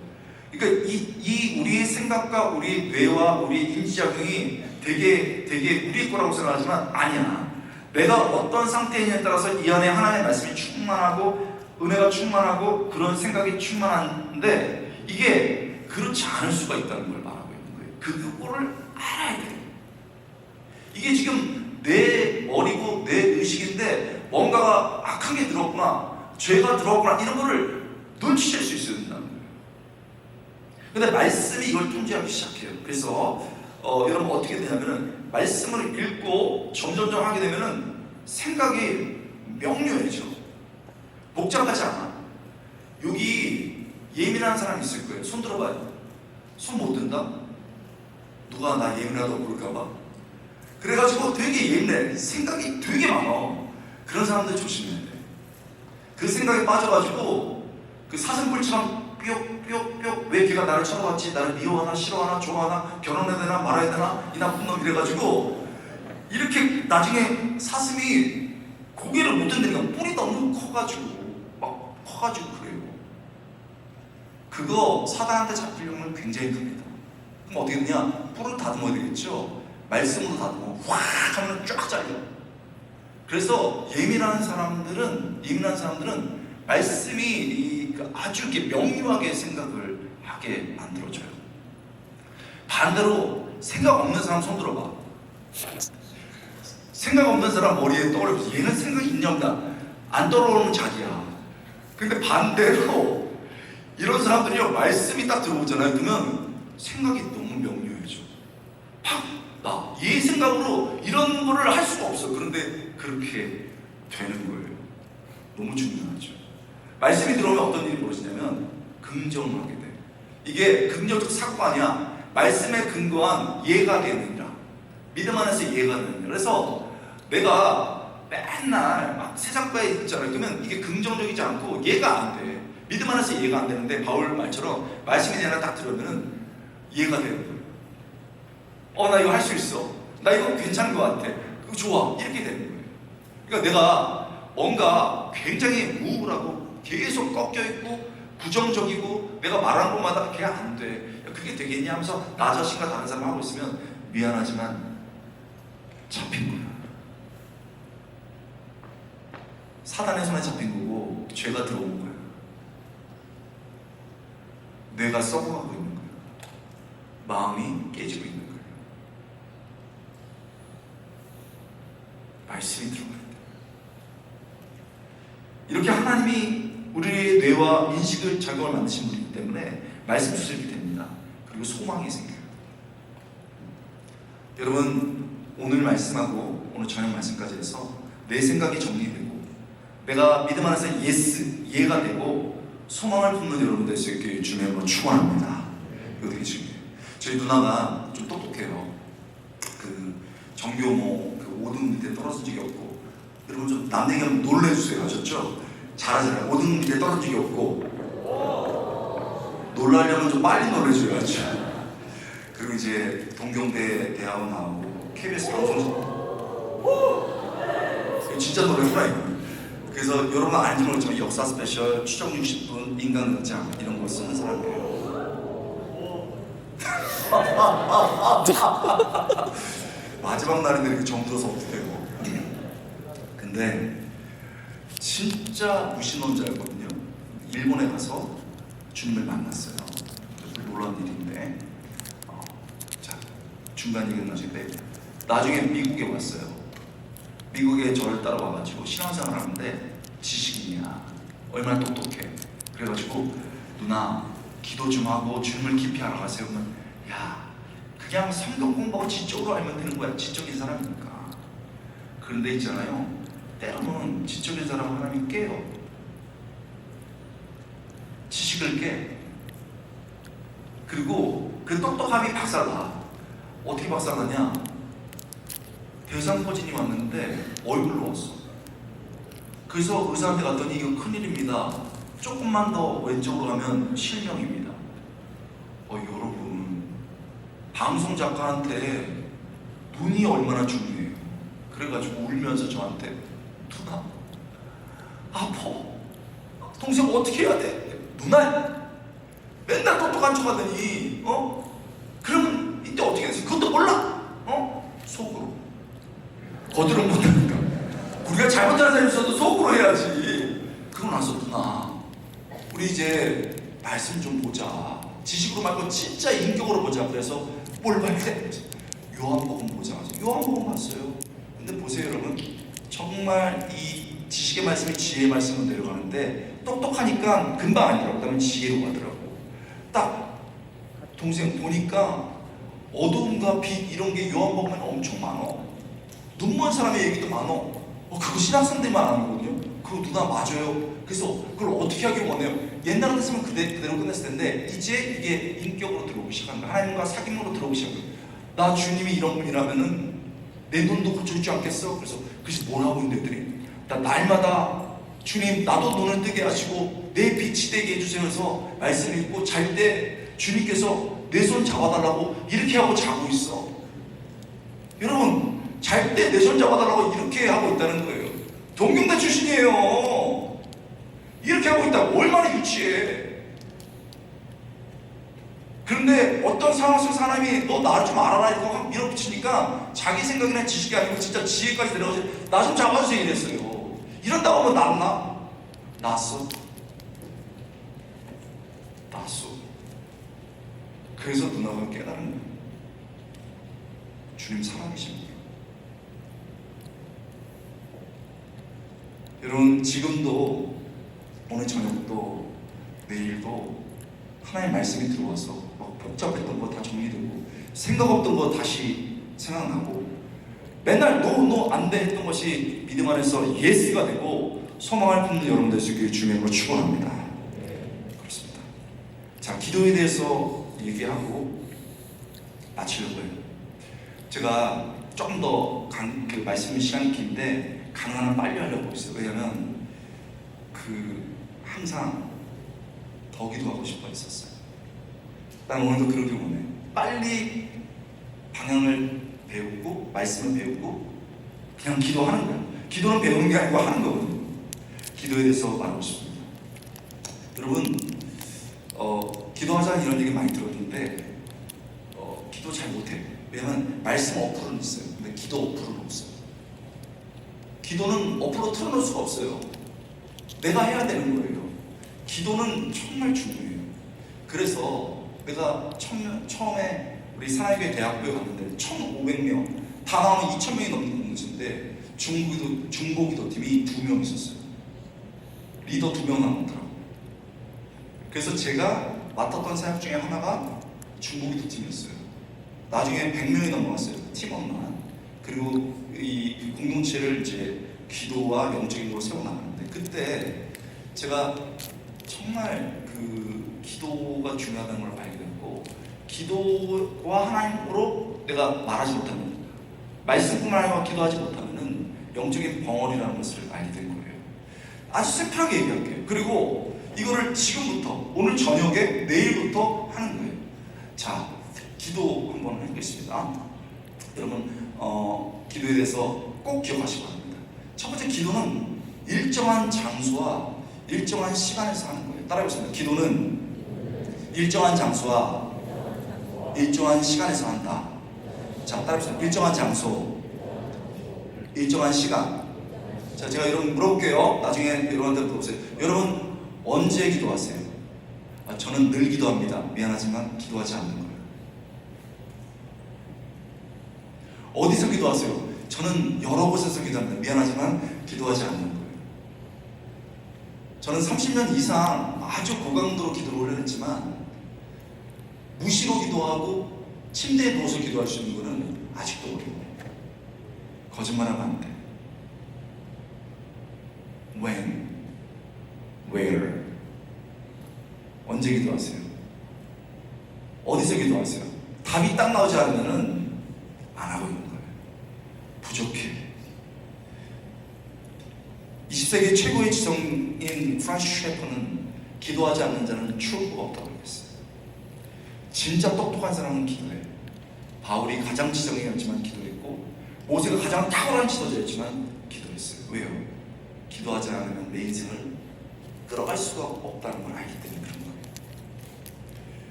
A: 그러니까 이 우리의 생각과 우리의 뇌와 우리의 인지작용이 되게 우리의 거라고 생각하지만 아니야. 내가 어떤 상태에 있느냐에 따라서 이 안에 하나님의 말씀이 충만하고 은혜가 충만하고 그런 생각이 충만한데 이게 그렇지 않을 수가 있다는 걸 말하고 있는 거예요. 그거를 알아야 돼요. 이게 지금 내 머리고 내 의식인데 뭔가가 악한 게 들어왔구나, 죄가 들어왔구나 이런 거를 눈치챌 수 있어야 된다는 거예요. 근데 말씀이 이걸 통제하기 시작해요. 그래서 여러분 어떻게 되냐면은 말씀을 읽고 점점점 하게 되면은 생각이 명료해져. 복잡하지 않아. 여기 예민한 사람이 있을 거예요. 손 들어봐요. 손 못 든다? 누가 나 예민하다고 그럴까봐? 그래가지고 되게 예민해. 생각이 되게 많아. 그런 사람들 조심해야 돼. 그 생각에 빠져가지고 그 사슴뿔처럼 뿅뿅뿅 왜 걔가 나를 쳐다봤지? 나를 미워하나 싫어하나 좋아하나 결혼해야 되나 말아야 되나 이 나쁜 놈 이래가지고 이렇게 나중에 사슴이 고개를 못 든다니까 뿔이 너무 커가지고 그래요. 그거 사단한테 잡힐 확률은 굉장히 큽니다. 그럼 어떻게 되냐? 뿔을 다듬어야 되겠죠. 말씀으로 다듬어 확 하면 쫙 잘려. 그래서 예민한 사람들은 말씀이 아주 이렇게 명료하게 생각을 하게 만들어줘요. 반대로 생각 없는 사람 손 들어봐. 생각 없는 사람 머리에 떠올려서 얘는 생각이 있냐 없냐 안 떠오르는 자기야. 근데 반대로 이런 사람들이요 말씀이 딱 들어오잖아요. 그러면 생각이 너무 명료해져. 팍 얘 생각으로 이런 거를 할 수가 없어. 그런데 그렇게 되는 거예요. 너무 중요하죠. 말씀이 들어오면 어떤 일이 벌어지냐면 긍정하게 돼. 이게 긍정적 사고가 아니야. 말씀에 근거한 예가 되느니라. 믿음 안에서 예가 되느니라. 그래서 내가 맨날 막 세상과에 있잖아요. 그러면 이게 긍정적이지 않고 예가 안 돼. 믿음 안에서 이해가 안 되는데 바울 말처럼 말씀이 하나 딱 들으면은 이해가 되는 거예요. 나 이거 할 수 있어. 나 이거 괜찮은 것 같아. 그거 좋아. 이렇게 되는 거예요. 그러니까 내가 뭔가 굉장히 우울하고 계속 꺾여 있고 부정적이고 내가 말하는 것마다 그게 안 돼. 그게 되겠냐 하면서 나 자신과 다른 사람 하고 있으면 미안하지만 잡힌 거야. 사단의 손에 잡힌 거고 죄가 들어온 거야. 뇌가 썩어가고 있는 거야. 마음이 깨지고 있는 거야. 말씀이 들어가야 돼. 이렇게 하나님이 우리의 뇌와 인식을 작용을 만드신 분이기 때문에 말씀 수습이 됩니다. 그리고 소망이 생겨요. 여러분 오늘 말씀하고 오늘 저녁 말씀까지 해서 내 생각이 정리되고 내가 믿음 안에서 예스, 이해가 되고 소망을 품는 여러분들 수 있게 주님으로 축원합니다. 이거 되게 중요해요. 저희 누나가 좀 똑똑해요. 그 정교모 그 5등 밑에 떨어진 적이 없고, 여러분 좀 남 얘기하면 놀래주세요. 아셨죠? 잘하잖아요. 5등 밑에 떨어진 적이 없고, 놀라려면 좀 빨리 놀래줘야죠. 그리고 이제 동경대 대학원 나오고 KBS 방송 진짜 놀래구나 이거. 그래서 여러분 알지 모르지만 역사 스페셜, 추정 60분, 인간극장 이런 거 쓰는 사람이에요. 마지막 날인데 이렇게 정들어서 어떻게 해요? 근데 진짜 무신론자였거든요. 일본에 가서 주님을 만났어요. 놀라운 일인데 자, 중간 얘기는 나중에 미국에 왔어요. 미국에 저를 따라와가지고 신앙생활을 하는데 지식인이야. 얼마나 똑똑해. 그래가지고 누나 기도 좀 하고 주님을 깊이 알아가세요. 그러면 야 그냥 성경 공부하고 지적으로 알면 되는 거야. 지적인 사람이니까. 그런데 있잖아요, 때로는 지적인 사람 하나님 깨요. 지식을 깨. 그리고 그 똑똑함이 박살나. 어떻게 박살나냐, 대상포진이 왔는데 얼굴로 왔어. 그래서 의사한테 갔더니 이거 큰일입니다. 조금만 더 왼쪽으로 가면 실명입니다. 여러분 방송 작가한테 눈이 얼마나 중요해요. 그래가지고 울면서 저한테 누나 아파. 동생 어떻게 해야 돼? 누나 맨날 똑똑한 척 하더니 그러면 이때 어떻게 됐어? 그것도 몰라? 속으로 거들은 못하니까. 우리가 잘못하는 사람이 있어도 속으로 해야지. 그러고 나서 누나 우리 이제 말씀 좀 보자. 지식으로 말고 진짜 인격으로 보자. 그래서 뭘 봐야 돼? 요한복음 보자. 요한복음 봤어요. 근데 보세요 여러분, 정말 이 지식의 말씀이 지혜의 말씀으로 내려가는데 똑똑하니까 금방 아니더라고. 그다음에 지혜로 가더라고. 딱 동생 보니까 어두움과 빛 이런 게 요한복음에는 엄청 많어. 눈먼 사람의 얘기도 많어. 그거 신학생들만 아는 거거든요. 그거 누나 맞아요. 그래서 그걸 어떻게 하길 원해요? 옛날 같았으면 그대로 끝냈을 텐데 이제 이게 인격으로 들어오기 시작한 거야. 하나님과 사귐으로 들어오기 시작한 거야. 나 주님이 이런 분이라면은 내 눈도 고쳐주지 않겠어? 그래서 뭘 하고 있는데 애들이 나 날마다 주님 나도 눈을 뜨게 하시고 내 빛이 되게 해주세요 해서 말씀 읽고 잘 때 주님께서 내 손 잡아달라고 이렇게 하고 자고 있어. 여러분 잘 때 내 손 잡아달라고 이렇게 하고 있다는 거예요. 동경대 출신이에요. 이렇게 하고 있다. 얼마나 유치해. 그런데 어떤 상황 속에서 사람이 너 나 좀 알아라 이러고 확 밀어붙이니까 자기 생각이나 지식이 아니고 진짜 지혜까지 내려가서 나 좀 잡아주세요 이랬어요. 이런다고 하면 낫나? 낫어. 그래서 누나가 깨달은 거예요. 주님 사랑이십니다. 여러분 지금도 오늘 저녁도 내일도 하나님의 말씀이 들어와서 막 복잡했던 거 다 정리되고 생각 없던 거 다시 생각나고 맨날 노 안 돼 했던 것이 믿음 안에서 예스가 되고 소망을 품는 여러분들 수 있기를 주님으로 축원합니다. 그렇습니다. 자, 기도에 대해서 얘기하고 마치려고 해요. 제가 좀 더 그 말씀 시간이 긴데 가능한 한 빨리 하려고 있어요. 왜냐면 항상
C: 더 기도하고 싶어 했었어요. 난 오늘도 그러길 원해. 빨리 방향을 배우고 말씀을 배우고 그냥 기도하는 거야. 기도는 배우는 게 아니고 하는 거거든요. 기도에 대해서 말하고 싶습니다. 여러분, 기도하자 이런 얘기 많이 들었는데 기도 잘 못해요. 왜냐면 말씀 어플은 있어요. 근데 기도 어플은 없어요. 기도는 어플로 틀어놓을 수가 없어요. 내가 해야 되는 거예요. 기도는 정말 중요해요. 그래서 내가 처음에 우리 사나이교회 대학교에 갔는데 1,500명 다 나오면 2,000명이 넘는 공동체인데 중보기도팀이 2명 있었어요. 리더 2명 나오더라고요. 그래서 제가 맡았던 사역 중에 하나가 중보기도팀이었어요. 나중에 100명이 넘어갔어요. 팀원만. 그리고 이 공동체를 이제 기도와 영적인 걸 세워나가는데 그때 제가 정말 그 기도가 중요하다는 걸 알게 됐고 기도와 하나님으로 내가 말하지 못하면 말씀뿐만 아니라 기도하지 못하면 영적인 벙어리라는 것을 알게 된 거예요. 아주 새파랗게 얘기할게요. 그리고 이거를 지금부터 오늘 저녁에 내일부터 하는 거예요. 자, 기도 한번 하겠습니다. 여러분 기도에 대해서 꼭 기억하시기 바랍니다. 첫 번째, 기도는 일정한 장소와 일정한 시간에서 하는 거예요. 따라해보겠습니다. 기도는 일정한 장소와 일정한 시간에서 한다. 자, 따라해보세요. 일정한 장소, 일정한 시간. 자, 제가 여러분 물어볼게요. 나중에 여러분한테 물어보세요. 여러분 언제 기도하세요? 저는 늘 기도합니다. 미안하지만 기도하지 않는 거예요. 어디서 기도하세요? 저는 여러 곳에서 기도합니다. 미안하지만 기도하지 않는 거예요. 저는 30년 이상 아주 고강도로 기도를 올려냈지만 무시로 기도하고 침대에 누워서 기도할 수 있는 거는 아직도 어려워요. 거짓말하면 안 돼. When? Where? 언제 기도하세요? 어디서 기도하세요? 답이 딱 나오지 않으면 안 하고 있는 거예요. 부족해. 20세기 최고의 지성인 프란시스 셰퍼는 기도하지 않는 자는 출구가 없다고 했어요. 진짜 똑똑한 사람은 기도해요. 바울이 가장 지성이었지만 기도했고 모세가 가장 탁월한 지도자였지만 기도했어요. 왜요? 기도하지 않으면 내 인생을 끌어갈 수가 없다는 걸 알기 때문에 그런 거예요.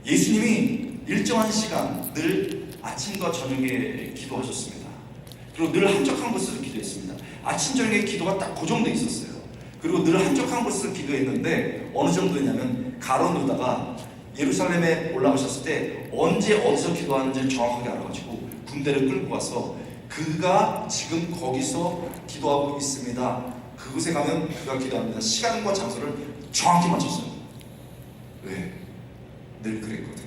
C: 예수님이 일정한 시간 늘 아침과 저녁에 기도하셨습니다. 그리고 늘 한적한 곳에서 기도했습니다. 아침 저녁에 기도가 딱 고정되어 있었어요. 그리고 늘 한적한 곳에서 기도했는데 어느 정도냐면 가로누다가 예루살렘에 올라가셨을 때 언제 어디서 기도하는지 정확하게 알아가지고 군대를 끌고 가서 그가 지금 거기서 기도하고 있습니다. 그곳에 가면 그가 기도합니다. 시간과 장소를 정확히 맞췄어요. 왜? 늘 그랬거든.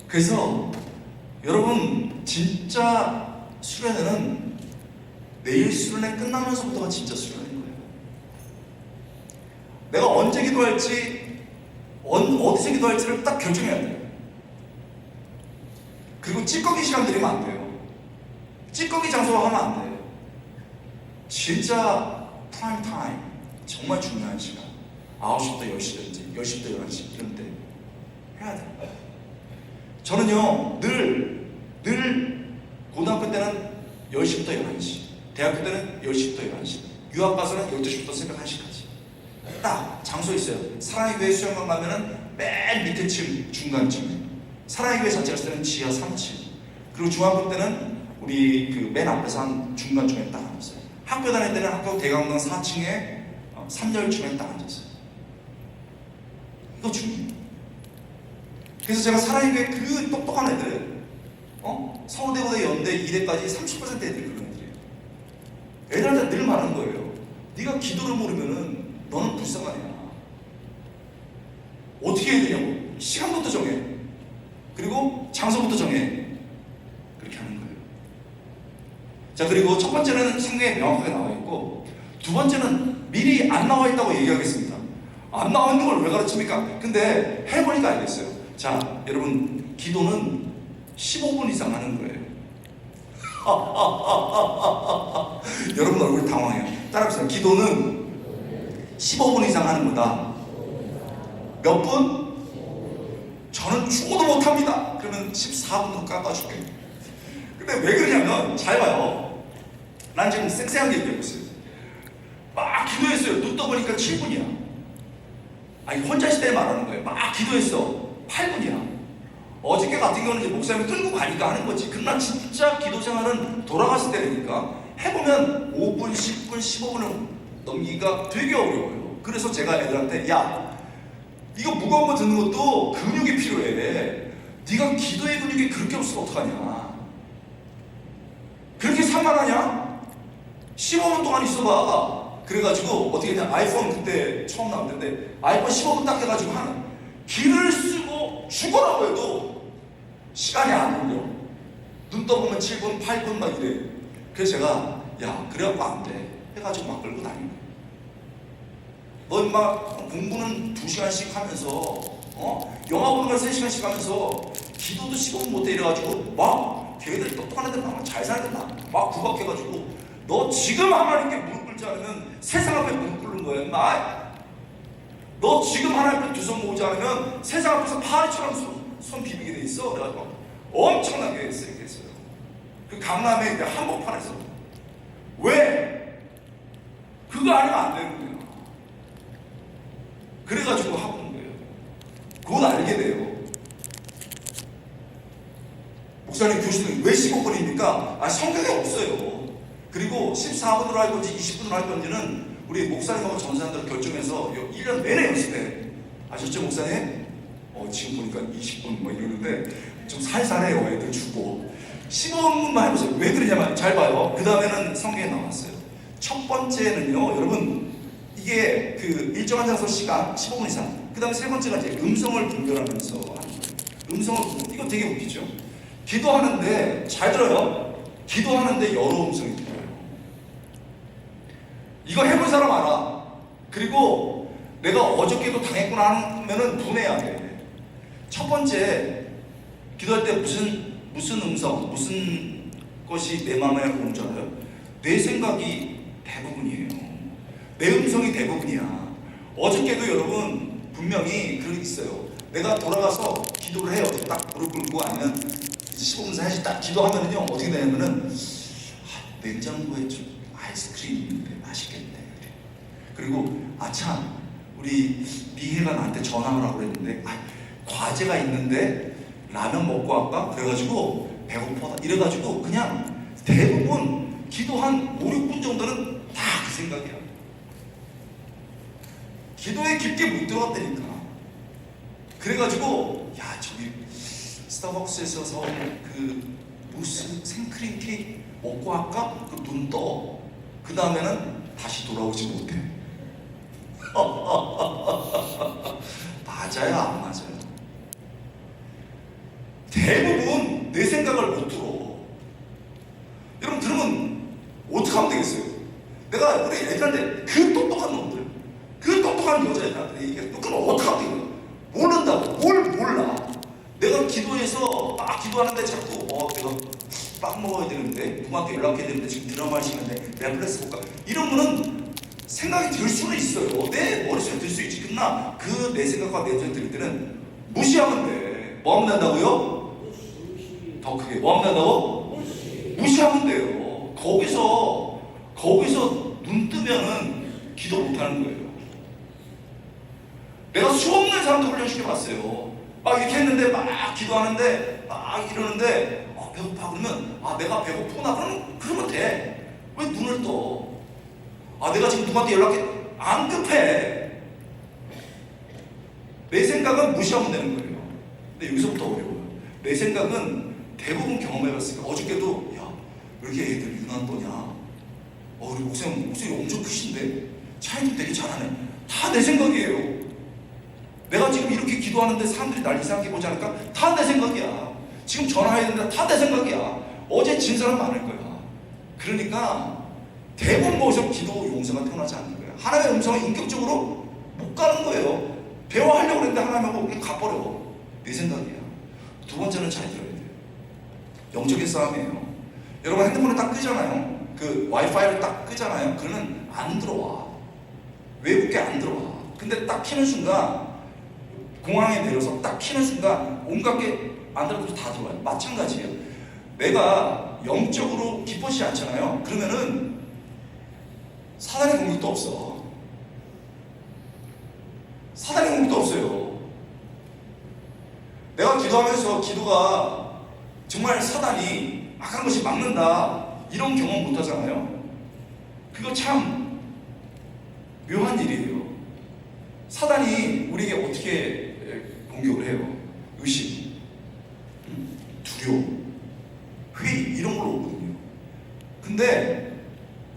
C: 그래서 여러분 진짜 수련회는 내일 수련회 끝나면서부터가 진짜 수련회인 거예요. 내가 언제 기도할지 어디서 기도할지를 딱 결정해야 돼요. 그리고 찌꺼기 시간 들이면 안 돼요. 찌꺼기 장소로 하면 안 돼요. 진짜 프라임 타임, 정말 중요한 시간, 9시부터 10시든지 10시부터 11시 이런 때 해야 돼요. 저는요 늘 고등학교 때는 10시부터 11시, 대학교 때는 10시부터 11시, 유학 가서는 12시부터 새벽 1시까지 딱 장소 있어요. 사랑의 교회 수영관 가면은 맨 밑에 층, 중간층에, 사랑의 교회 자체가 있을 때는 지하 3층, 그리고 중학교 때는 우리 그 맨 앞에서 한 중간층에 딱 앉았어요. 학교 다닐 때는 학교 대강당 4층에 3열층에 딱 앉았어요. 이거 중요해요. 그래서 제가 사랑의 교회 그 똑똑한 애들, 서울대보다 연대, 이대까지 30% 애들이 그런 애들이에요. 애들한테 늘 말하는 거예요. 네가 기도를 모르면은 너는 불쌍한 애야. 어떻게 해야 되냐고. 시간부터 정해. 그리고 장소부터 정해. 그렇게 하는 거예요. 자, 그리고 첫 번째는 성경에 명확하게 나와 있고, 두 번째는 미리 안 나와 있다고 얘기하겠습니다. 안 나와 있는 걸 왜 가르칩니까? 근데 해보니까 알겠어요. 자, 여러분, 기도는 15분 이상 하는 거예요. 여러분 얼굴 당황해요. 따라합시다. 기도는 15분 이상 하는 거다. 몇 분? 저는 죽어도 못합니다. 그러면 14분으로 깎아줄게요. 근데 왜 그러냐면 잘 봐요. 난 지금 쌩쌩하게 얘기하고 있어요. 막 기도했어요. 눈 떠보니까 7분이야. 아니 혼자 있을 때 말하는 거예요. 막 기도했어. 8분이야. 어저께 같은 경우는 이제 목사님이 끌고 가니까 하는 거지. 그러나 진짜 기도 생활은 돌아갔을 때니까 해보면 5분, 10분, 15분을 넘기기가 되게 어려워요. 그래서 제가 애들한테 야 이거 무거운 거 듣는 것도 근육이 필요해. 네가 기도의 근육이 그렇게 없으면 어떡하냐. 그렇게 산만하냐? 15분 동안 있어봐. 그래가지고 어떻게 했냐. 아이폰 그때 처음 나왔는데 아이폰 15분 딱 해가지고 하는 길을 쓰고 죽어라고 해도 시간이 안 걸려. 눈 떠보면 7분, 8분 막 이래. 그래서 제가 야 그래갖고 안 돼 해가지고 막 끌고 다니는 거야. 너 인마 공부는 2시간씩 하면서 영화 보는 걸 3시간씩 하면서 기도도 15분 못해 이래가지고 막 걔들 똑똑한 애들 잘 사는 애들 막 구박해가지고 너 지금 하나님께 무릎 꿇지 않으면 세상 앞에 무릎 꿇는 거야 인마. 너 지금 하나님께 두 손 모으지 않으면 세상 앞에서 파리처럼 손 비비게 돼 있어. 그래가지고 엄청나게 세게 했어요. 그 강남에 이제 한복판에서 왜? 그거 아니면 안 되는 거야. 그래가지고 하고 있는 거예요. 그건 알게 돼요. 목사님 교수님 왜 15분입니까? 성경에 없어요. 그리고 14분으로 할 건지 20분으로 할 건지는 우리 목사님하고 전사님들 결정해서 1년 내내 연습해. 아셨죠 목사님? 지금 보니까 20분 뭐 이러는데 좀 살살해요. 애들 주고 15분만 해보세요. 왜 그러냐면 잘 봐요. 그 다음에는 성경에 나왔어요. 첫 번째는요 여러분 이게 그 일정한 장소 시간 15분 이상. 그 다음에 세 번째가 이제 음성을 분별하면서 하는 거예요. 음성을 분별. 이거 되게 웃기죠. 기도하는데 잘 들어요. 기도하는데 여러 음성이 들려요. 이거 해본 사람 알아. 그리고 내가 어저께도 당했구나 하면은 분해야 돼. 첫 번째 기도할 때 무슨 음성, 무슨 것이 내 마음에 오는 줄 알아요? 내 생각이 대부분이에요. 내 음성이 대부분이야. 어저께도 여러분 분명히 그런 게 있어요. 내가 돌아가서 기도를 해요. 딱 무릎 꿇고 아니면 15분 사이에 딱 기도하면은요 어떻게 되냐면은 냉장고에 좀 아이스크림 있는데 맛있겠네. 그리고 아참 우리 미혜가 나한테 전화를 하고 그랬는데 과제가 있는데 라면 먹고 할까? 그래가지고 배고파 이래가지고 그냥 대부분 기도 한 5, 6분 정도는 다 그 생각이야. 기도에 깊게 못 들어갔다니까. 그래가지고 야 저기 스타벅스에서 사온 그 무슨 생크림 케이크 먹고 할까? 그 눈 떠. 그 다음에는 다시 돌아오지 못해. 맞아요 안 맞아요? 대부분 내 생각을 못 들어. 여러분 들으면 어떻게 하면 되겠어요? 내가 우리 애들한테 그 똑똑한 놈들, 그 똑똑한 여자애들한테 얘기해. 그럼 어떻게 하면 되겠어요? 모른다고. 뭘 몰라. 내가 기도해서 막 기도하는데 자꾸 내가 빵 먹어야 되는데 부모한테 연락해야 되는데 지금 드라마 할 시간인데 넷플릭스 볼까? 이런 거는 생각이 들 수는 있어요. 내 머릿속에 들 수 있지. 그러나 그 내 생각과 내 생각이 들 때는 무시하면 돼. 뭐 하면 된다고요? 더 크게 뭐 하면 된다고? 무시하면 돼요. 거기서 눈 뜨면은 기도 못하는 거예요. 내가 수없는 사람들 훈련시켜봤어요. 막 이렇게 했는데 막 기도하는데 막 이러는데 배고파 그러면 내가 배고프구나 그러면 돼. 왜 눈을 떠? 내가 지금 누구한테 연락해? 안 급해. 내 생각은 무시하면 되는 거예요. 근데 여기서부터 어려워요. 내 생각은 대부분 경험해봤으니까 어저께도 왜 이렇게 애들 유난 떠냐? 우리 목사님 목소리 엄청 크신데 차이도 되게 잘하네. 다 내 생각이에요. 내가 지금 이렇게 기도하는데 사람들이 날 이상하게 보지 않을까? 다 내 생각이야. 지금 전화해야 되는데 다 내 생각이야. 어제 진 사람 많을 거야. 그러니까 대부분 거기서 기도 용서가 태어나지 않는 거예요. 하나님의 음성은 인격적으로 못 가는 거예요. 대화하려고 했는데 하나님하고 그냥 가버려. 내 생각이야. 두 번째는 잘 들어야 돼요. 영적인 싸움이에요. 여러분 핸드폰을 딱 끄잖아요. 그 와이파이를 딱 끄잖아요. 그러면 안 들어와. 외국계 안 들어와. 근데 딱 키는 순간 공항에 내려서 딱 키는 순간 온갖 게 안 들어도 다 들어와요. 마찬가지예요. 내가 영적으로 기뻐지지 않잖아요. 그러면은 사단의 공격도 없어. 사단의 공격도 없어요. 내가 기도하면서 기도가 정말 사단이 악한 것이 막는다 이런 경험 못 하잖아요. 그거 참 묘한 일이에요. 사단이 우리에게 어떻게 공격을 해요? 의심, 두려움, 회의 이런 걸로 오거든요. 근데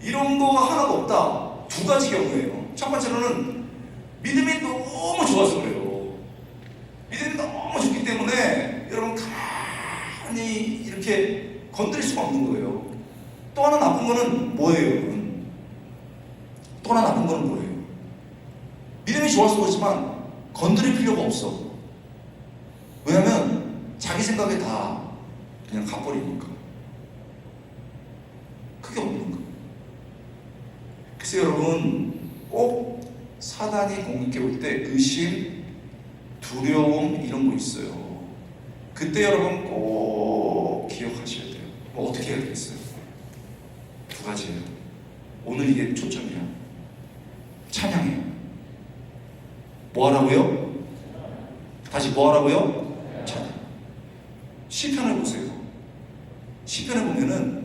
C: 이런 거가 하나도 없다. 두 가지 경우예요. 첫 번째로는 믿음이 너무 좋아서 그래요. 믿음이 너무 좋기 때문에 여러분 가만히 이렇게 건드릴 수가 없는 거예요. 또 하나 나쁜 거는 뭐예요, 여러분? 또 하나 나쁜 거는 뭐예요? 믿음이 좋아서 그렇지만 건드릴 필요가 없어. 왜냐면 자기 생각에 다 그냥 가버리니까. 그게 없는 거예요. 그래서 여러분 꼭 사단이 공격해 올 때 의심, 두려움 이런 거 있어요. 그때 여러분 꼭 기억하셔야 돼요. 뭐 어떻게 해야 되겠어요? 두 가지예요. 오늘 이게 초점이야. 찬양해요. 뭐 하라고요? 다시 뭐 하라고요? 찬양. 시편을 보세요. 시편에 보면은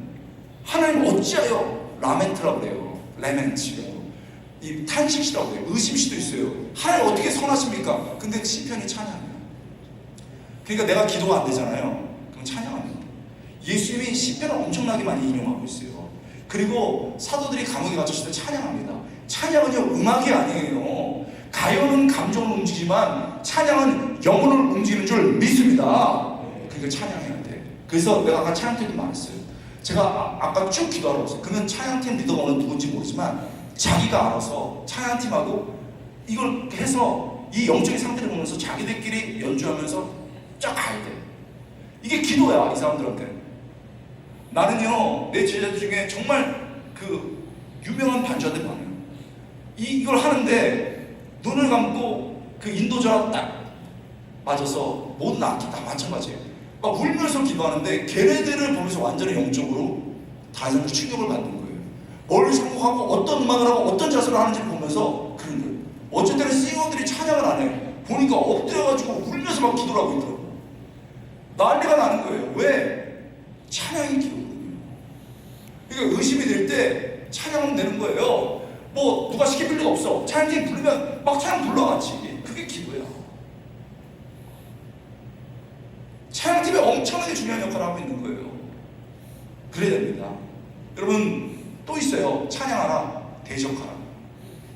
C: 하나님 어찌하여 라멘트라고 그래요. 레멘트. 이 탄식시라고 해요. 의심시도 있어요. 하나님 어떻게 선하십니까? 근데 시편이 찬양이에요. 그러니까 내가 기도가 안 되잖아요. 그럼 찬양합니다. 예수님이 시편을 엄청나게 많이 인용하고 있어요. 그리고 사도들이 감옥에 갇혔을 때 찬양합니다. 찬양은요 음악이 아니에요. 가요는 감정을 움직이지만 찬양은 영혼을 움직이는 줄 믿습니다. 그러니까 찬양해야 돼. 그래서 내가 아까 찬양팀도 말했어요. 제가 아까 쭉 기도하러 왔어요. 그러면 찬양팀 리더가 누군지 모르지만 자기가 알아서 찬양팀하고 이걸 해서 이 영적인 상태를 보면서 자기들끼리 연주하면서 쫙 가야 돼. 이게 기도야, 이 사람들한테. 나는요, 내 제자들 중에 정말 그 유명한 반주자들 많아요. 이걸 하는데 눈을 감고 그 인도자랑 딱 맞아서 모든 악기 다 마찬가지예요. 막 울면서 기도하는데 걔네들을 보면서 완전히 영적으로 다른 충격을 받는 거예요. 뭘 성공하고 어떤 음악을 하고 어떤 자세를 하는지 보면서 그런 거예요. 어쩔 때는 싱어들이 찬양을 안 해. 보니까 엎드려가지고 울면서 막 기도를 하고 있더라고요. 난리가 나는 거예요. 왜? 찬양이 기도거든요. 그러니까 의심이 될 때 찬양하면 되는 거예요. 뭐 누가 시킬 필요가 없어. 찬양팀 부르면 막 찬양 불러같이. 그게 기도야. 찬양팀이 엄청나게 중요한 역할을 하고 있는 거예요. 그래야 됩니다. 여러분 또 있어요. 찬양하라, 대적하라.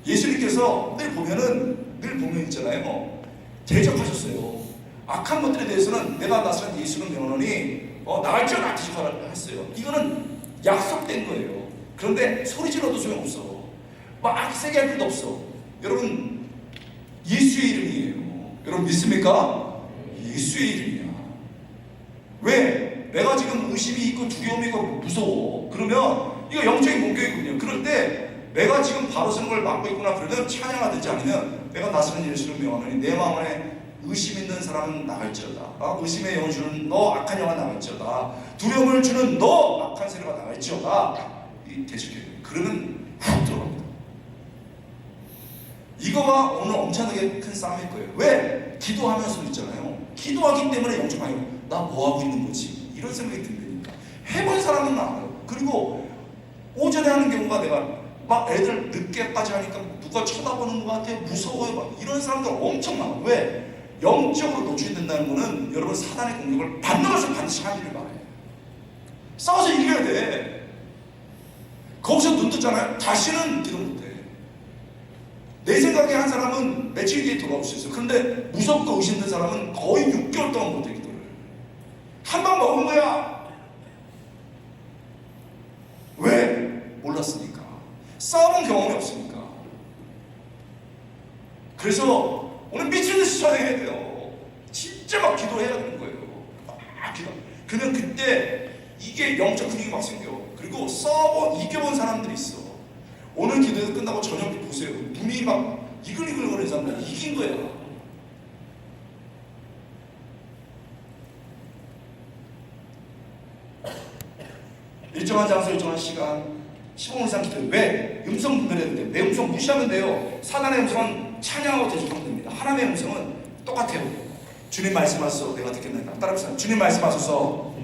C: 예수님께서 늘 보면 있잖아요. 대적하셨어요. 악한 것들에 대해서는 내가 나서는 예수는 영원히 나갈지어다 대적하라 했어요. 이거는 약속된 거예요. 그런데 소리 질러도 소용없어. 막 세게 할 필요도 없어. 여러분 예수의 이름이에요. 여러분 믿습니까? 예수의 이름이야. 왜? 내가 지금 의심이 있고 두려움이 있고 무서워. 그러면 이거 영적인 공격이거든요. 그럴 때 내가 지금 바로 서는 걸 막고 있구나. 그러면 찬양하든지 아니면 내가 나서는 예수를 명하노니 내 마음 안에 의심 있는 사람은 나갈지어다. 의심의 영을 주는 너 악한 영은 나갈지어다. 두려움을 주는 너 악한 세력가 나갈지어다. 이 대적해요. 그러면 훅 들어갑니다. 이거가 오늘 엄청나게 큰 싸움일 거예요. 왜? 기도하면서 있잖아요. 기도하기 때문에 영적 방해. 나 뭐 하고 있는 거지? 이런 생각이 든다니까. 해본 사람은 알아요. 그리고 오전에 하는 경우가 내가 막 애들 늦게까지 하니까 누가 쳐다보는 것 같아. 무서워요. 막 이런 사람들 엄청 많아. 왜? 영적으로 노출된다는 거는 여러분 사단의 공격을 받는 것을 반드시 하기를 바라요. 싸워서 이겨야 돼. 거기서 눈 뜨잖아요. 다시는 기도 못해. 내 생각에 한 사람은 며칠 뒤에 돌아올 수 있어요. 그런데 무섭고 의심된 사람은 거의 6개월 동안 못해 기도를. 한 방 먹은 거야. 왜? 몰랐으니까. 싸워본 경험이 없으니까. 그래서 오늘 미친 듯이 찬양해야 돼요. 진짜 막 기도해야 되는 거예요. 막 기도. 그러면 그때 이게 영적 분위기가 막 생겨. 그리고 싸워 이겨본 사람들이 있어. 오늘 기도에서 끝나고 저녁에 보세요. 눈이 막 이글이글거리는 사람들 이긴 거야. 일정한 장소, 일정한 시간, 15분 이상 기도해. 왜? 음성 분별해야 돼. 내 음성 무시하면 돼요. 사단의 음성은 찬양하고 대적하면 됩니다. 하나님의 음성은 똑같아요. 주님 말씀하소서 내가 듣겠나이다. 따라합시다. 주님 말씀하소서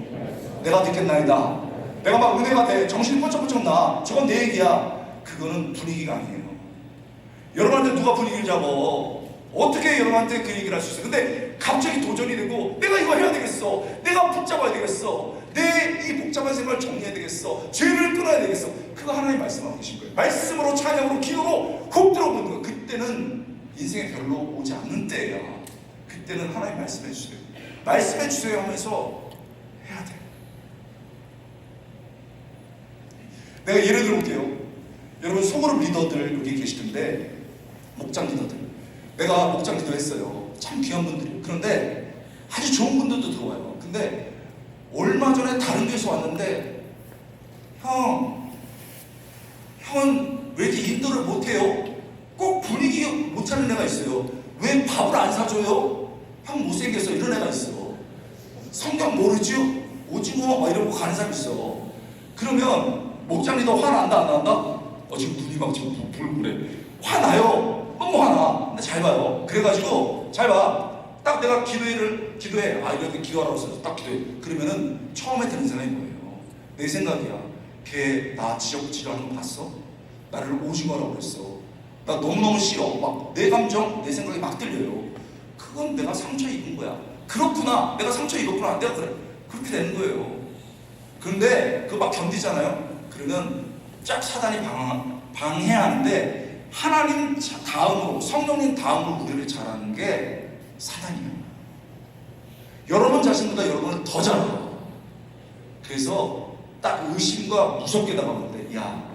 C: 내가 듣겠나이다. 내가 막 은혜가 돼. 정신이 뻗쩍뻗쩍 나. 저건 내 얘기야. 그거는 분위기가 아니에요. 여러분한테 누가 분위기를 잡어? 어떻게 여러분한테 그 얘기를 할 수 있어요? 근데 갑자기 도전이 되고 내가 이거 해야 되겠어. 내가 붙잡아야 되겠어. 내 이 복잡한 생활을 정리해야 되겠어. 죄를 끊어야 되겠어. 그거 하나님 말씀하고 계신 거예요. 말씀으로 찬양으로 기도로 훅 들어보는 거예요. 그때는 인생에 별로 오지 않는 때예요. 그때는 하나님 말씀해 주세요. 말씀해 주세요 하면서 해야 돼. 내가 예를 들어볼게요. 여러분 소그룹 리더들 여기 계시던데 목장 리더들 내가 목장 기도했어요. 참 귀한 분들이에요. 그런데 아주 좋은 분들도 들어와요. 근데 얼마 전에 다른 교회에서 왔는데 형은 왜 이렇게 인도를 못해요? 꼭 분위기 못 찾는 애가 있어요. 왜 밥을 안 사줘요? 형 못생겼어. 이런 애가 있어. 성경 모르죠? 오징어 막 이러고 가는 사람 있어. 그러면 목장 리더 화난다 안 난다? 지금 눈이 막 지금 불그래. 화나요. 너무 화나. 근데 잘 봐요. 그래가지고 잘 봐. 딱 내가 기도해. 이렇게 기도하라고 했어. 딱 기도해. 그러면은 처음에 드는 생각이 뭐예요? 내 생각이야. 걔 나 지적질하는 거 봤어? 나를 오징어라고 그랬어. 나 너무너무 싫어. 막 내 감정, 내 생각이 막 들려요. 그건 내가 상처 입은 거야. 그렇구나. 내가 상처 입었구나. 내가 그래. 그렇게 되는 거예요. 그런데 그거 막 견디잖아요. 그러면 쫙 사단이 방해하는데 하나님 다음으로 성령님 다음으로 우리를 잘하는 게 사단이에요. 여러분 자신보다 여러분을 더 잘해요. 그래서 딱 의심과 무섭게 다가오는데 야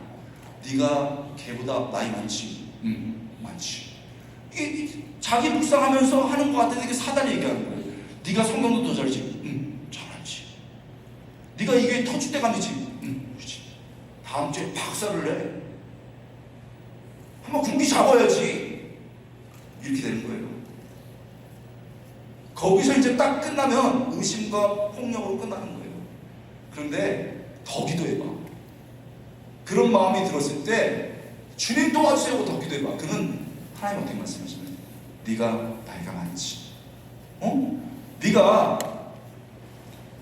C: 네가 걔보다 나이 많지? 많지. 자기 묵상하면서 하는 것 같은데 이게 사단이 얘기하는 거예요. 네가 성경도 더 잘지? 잘하지. 네가 이게 터줏대감이지? 그렇지. 다음 주에 박사를 내. 한번 군기 잡아야지. 이렇게 되는 거예요. 거기서 이제 딱 끝나면 의심과 폭력으로 끝나는 거예요. 그런데 더 기도해봐. 그런 마음이 들었을 때 주님 도와주세요 하고 더 기도해봐. 그는 하나님 어떻게 말씀하시나요? 네가 나이가 많지. 네가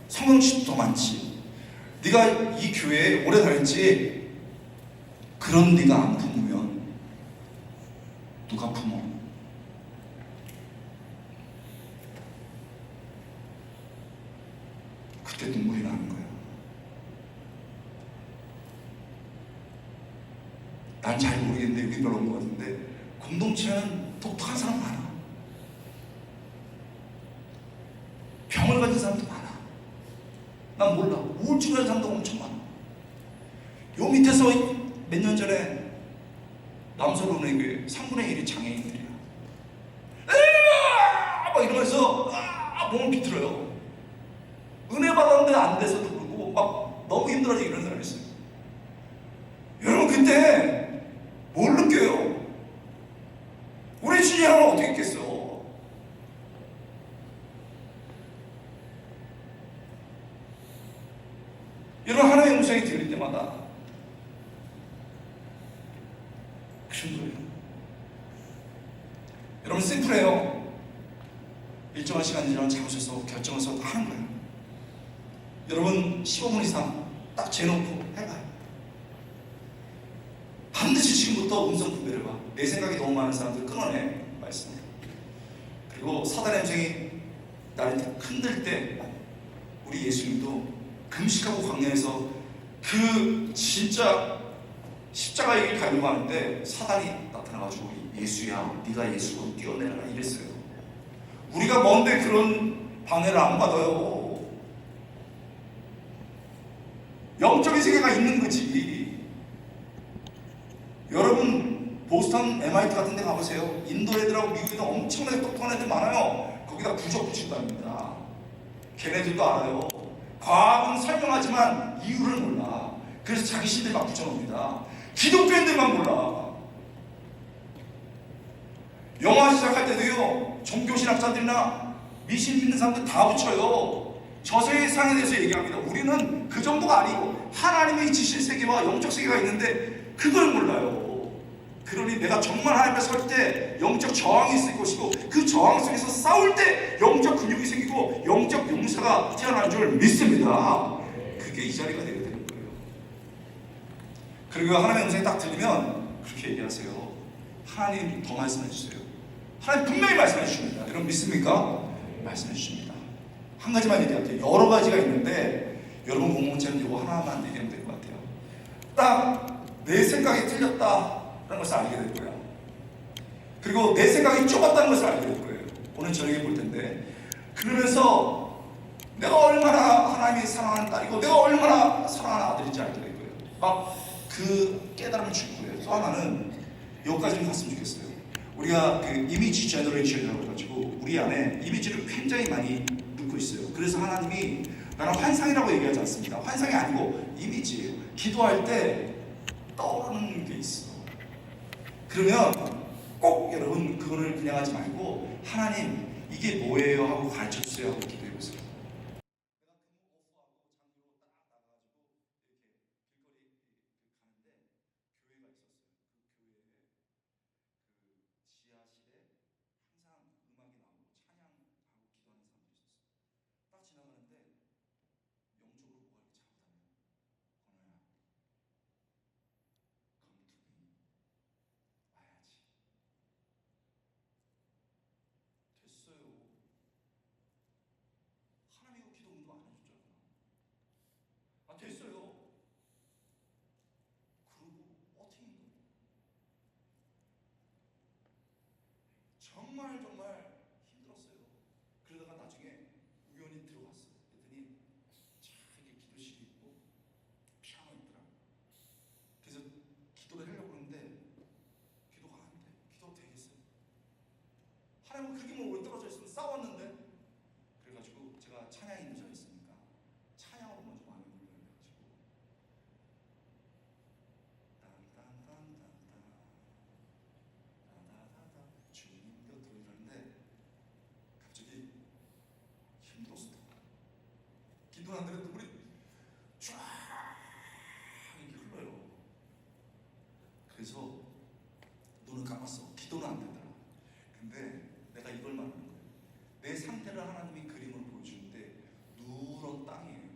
C: 성경식도 더 많지. 네가 이 교회에 오래 다녔지. 그런 네가 안 품으면 누가 품어? 그때 눈물이 나는 거야. 난 잘 모르겠는데 여기 별로 온 것 같은데 공동체는 독특한 사람 많아. 병을 가진 사람도 많아. 난 몰라. 우울증을 가진 사람도 엄청 많아. 요 밑에서 몇 년 전에 남서론에게 3분의 1이 장애인들이야. 막 이러면서 몸을 비틀어요. 은혜 받았는데 안 돼서도 그러고 막 너무 힘들어지고 이런 사람이 있어요. 여러분 그때 뭘 느껴요? 우리 주님 하나님 어떻게 있겠어? 여러분 하나님의 음성이 들릴 때마다 그런 거예요. 여러분 심플해요. 일정한 시간 지나면 잡으셔서 결정해서 하는 거예요. 여러분 15분 이상 딱 재놓고 해봐요. 반드시 지금부터 음성 분별해봐. 내 생각이 너무 많은 사람들 끊어내 말씀. 그리고 사단의 음성이 나를 흔들 때 우리 예수님도 금식하고 광야에서 그 진짜 십자가의 길 가려고 하는데 사단이 나타나가지고 예수야 네가 예수로 뛰어내려라 이랬어요. 우리가 뭔데 그런 방해를 안 받아요. 영적인 세계가 있는 거지. 여러분 보스턴 MIT 같은 데 가보세요. 인도 애들하고 미국 애들 엄청나게 똑똑한 애들 많아요. 거기다 부적 붙인답니다. 걔네들도 알아요. 과학은 설명하지만 이유를 몰라. 그래서 자기 시대에 막 붙여놓습니다. 기독교인들만 몰라. 영화 시작할 때도요, 종교신학자들이나 미신 믿는 사람들 다 붙여요. 저 세상에 대해서 얘기합니다. 우리는 그 정도가 아니고 하나님의 지실 세계와 영적 세계가 있는데 그걸 몰라요. 그러니 내가 정말 하나님 앞에 설 때 영적 저항이 있을 것이고, 그 저항 속에서 싸울 때 영적 근육이 생기고 영적 용사가 태어나는 줄 믿습니다. 그게 이 자리가 되게 되는 거예요. 그리고 하나님의 음성이 딱 들리면 그렇게 얘기하세요. 하나님 더 말씀해 주세요. 하나님 분명히 말씀해 주십니다. 여러분 믿습니까? 말씀해 주십니다. 한 가지만 얘기할게요. 여러 가지가 있는데 여러분 공동체는 이거 하나만 얘기하면 될 것 같아요. 딱 내 생각이 틀렸다라는 것을 알게 될 거야. 그리고 내 생각이 좁았다는 것을 알게 될 거예요. 오늘 저녁에 볼 텐데, 그러면서 내가 얼마나 하나님이 사랑하는 딸이고 내가 얼마나 사랑하는 아들인지 알게 될 거예요. 막 그 깨달음을 줄 거예요. 또 하나는 여기까지는 갔으면 좋겠어요. 우리가 그 이미지 제너레이션이라고 해가지고 우리 안에 이미지를 굉장히 많이 넣고 있어요. 그래서 하나님이 나는 환상이라고 얘기하지 않습니다. 환상이 아니고 이미지예요. 기도할 때 떠오르는 게 있어. 그러면 꼭 여러분 그거를 그냥 하지 말고 하나님 이게 뭐예요 하고 가르쳐 주세요 하고 기도해 보세요. 딱 지나가는데 영적으로 뭐가 이렇게 자꾸 다녀요. 건우야, 감투비 와야지. 됐어요. 하나님 이거 기도 응답 안 해줬잖아. 아 됐어요. 그러고 버티는 거예요. 정말 힘들었어요. 그러다가 나중에 우연히 들어갔어요. 그랬더니 이렇게 기도실이 있고 피아노 있더라. 그래서 기도를 하려고 그러는데 기도가 안 돼. 기도 되겠어요? 하나님은 그렇게 뭐 떨어져 있으면 싸웠는데. 그래가지고 제가 찬양이 늦어 있으니까 찬양으로 먼저 마음을 돌려가지고 따다다다다 주님 곁으로 이러는데 갑자기 힘들었어. 기도 안 되는데 우리 쫙 이렇게 흘러요. 그래서 눈을 감았어. 기도는 안 되더라. 근데 내가 이걸 말하는 거예요. 내 상태를 하나님이 그림으로 보여주는데 누런 땅이에요.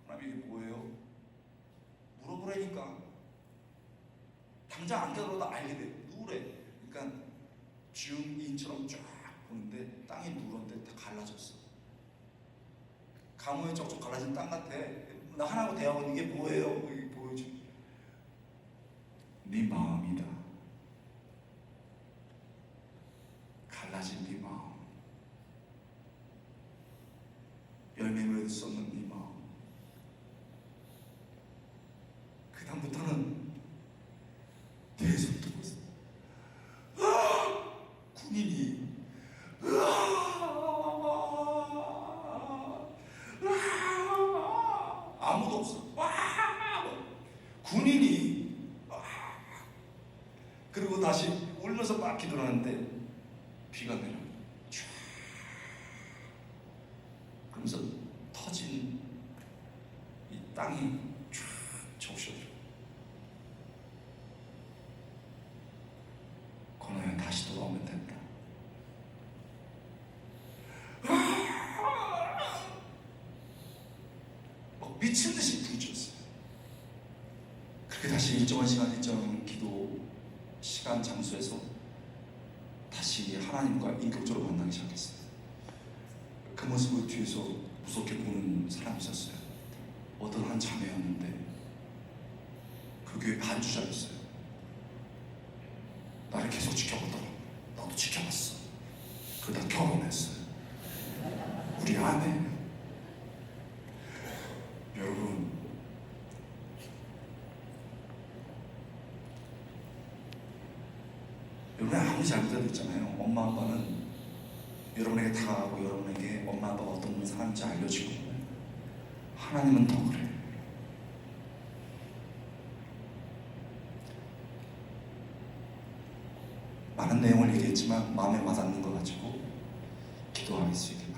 C: 하나님 이게 뭐예요? 물어보라니까. 당장 안 되더라도 알게 돼. 누래. 그러니까 줌인처럼 쫙 보는데 땅이 누런데 다 갈라졌어. 가뭄에 쩍쩍 갈라진 땅 같아. 나 하나님과 대화하고 이게 뭐예요? 이게 보여줘. 네 마음이다. 갈라진 네 마음. 열매 맺을 수 없는 네 마음. 그 다음부터는 계속 들었어. 군인이 아무도 없어. 군인이 그리고 다시 울면서 막 기도를 하는데 비가 내려. 그러면서 터진 이 땅이 쫙 적셔져. 건우야 다시 돌아오면 된다. 막 미친 듯이 부딪혔어요. 그렇게 다시 일정한 시간, 일정 기도 시간, 장소에서 다시 하나님과 인격적으로 만나기 시작했어요. 그 모습을 뒤에서 무섭게 보는 사람이 있었어요. 어떤 한 자매였는데 그 교회 반주자였어요. 나를 계속 지켜보더라. 나도 지켜봤어. 그러다 결혼했어요. 우리 아내. 여러분, 여러분 아무리 잘못해도 있잖아요. 엄마 아빠는 여러분에게 다가가고 여러분에게 엄마 아빠가 어떤 사람인지 알려주고, 하나님은 더 그래. 많은 내용을 얘기했지만 마음에 와닿는 거 가지고 기도할 수 있게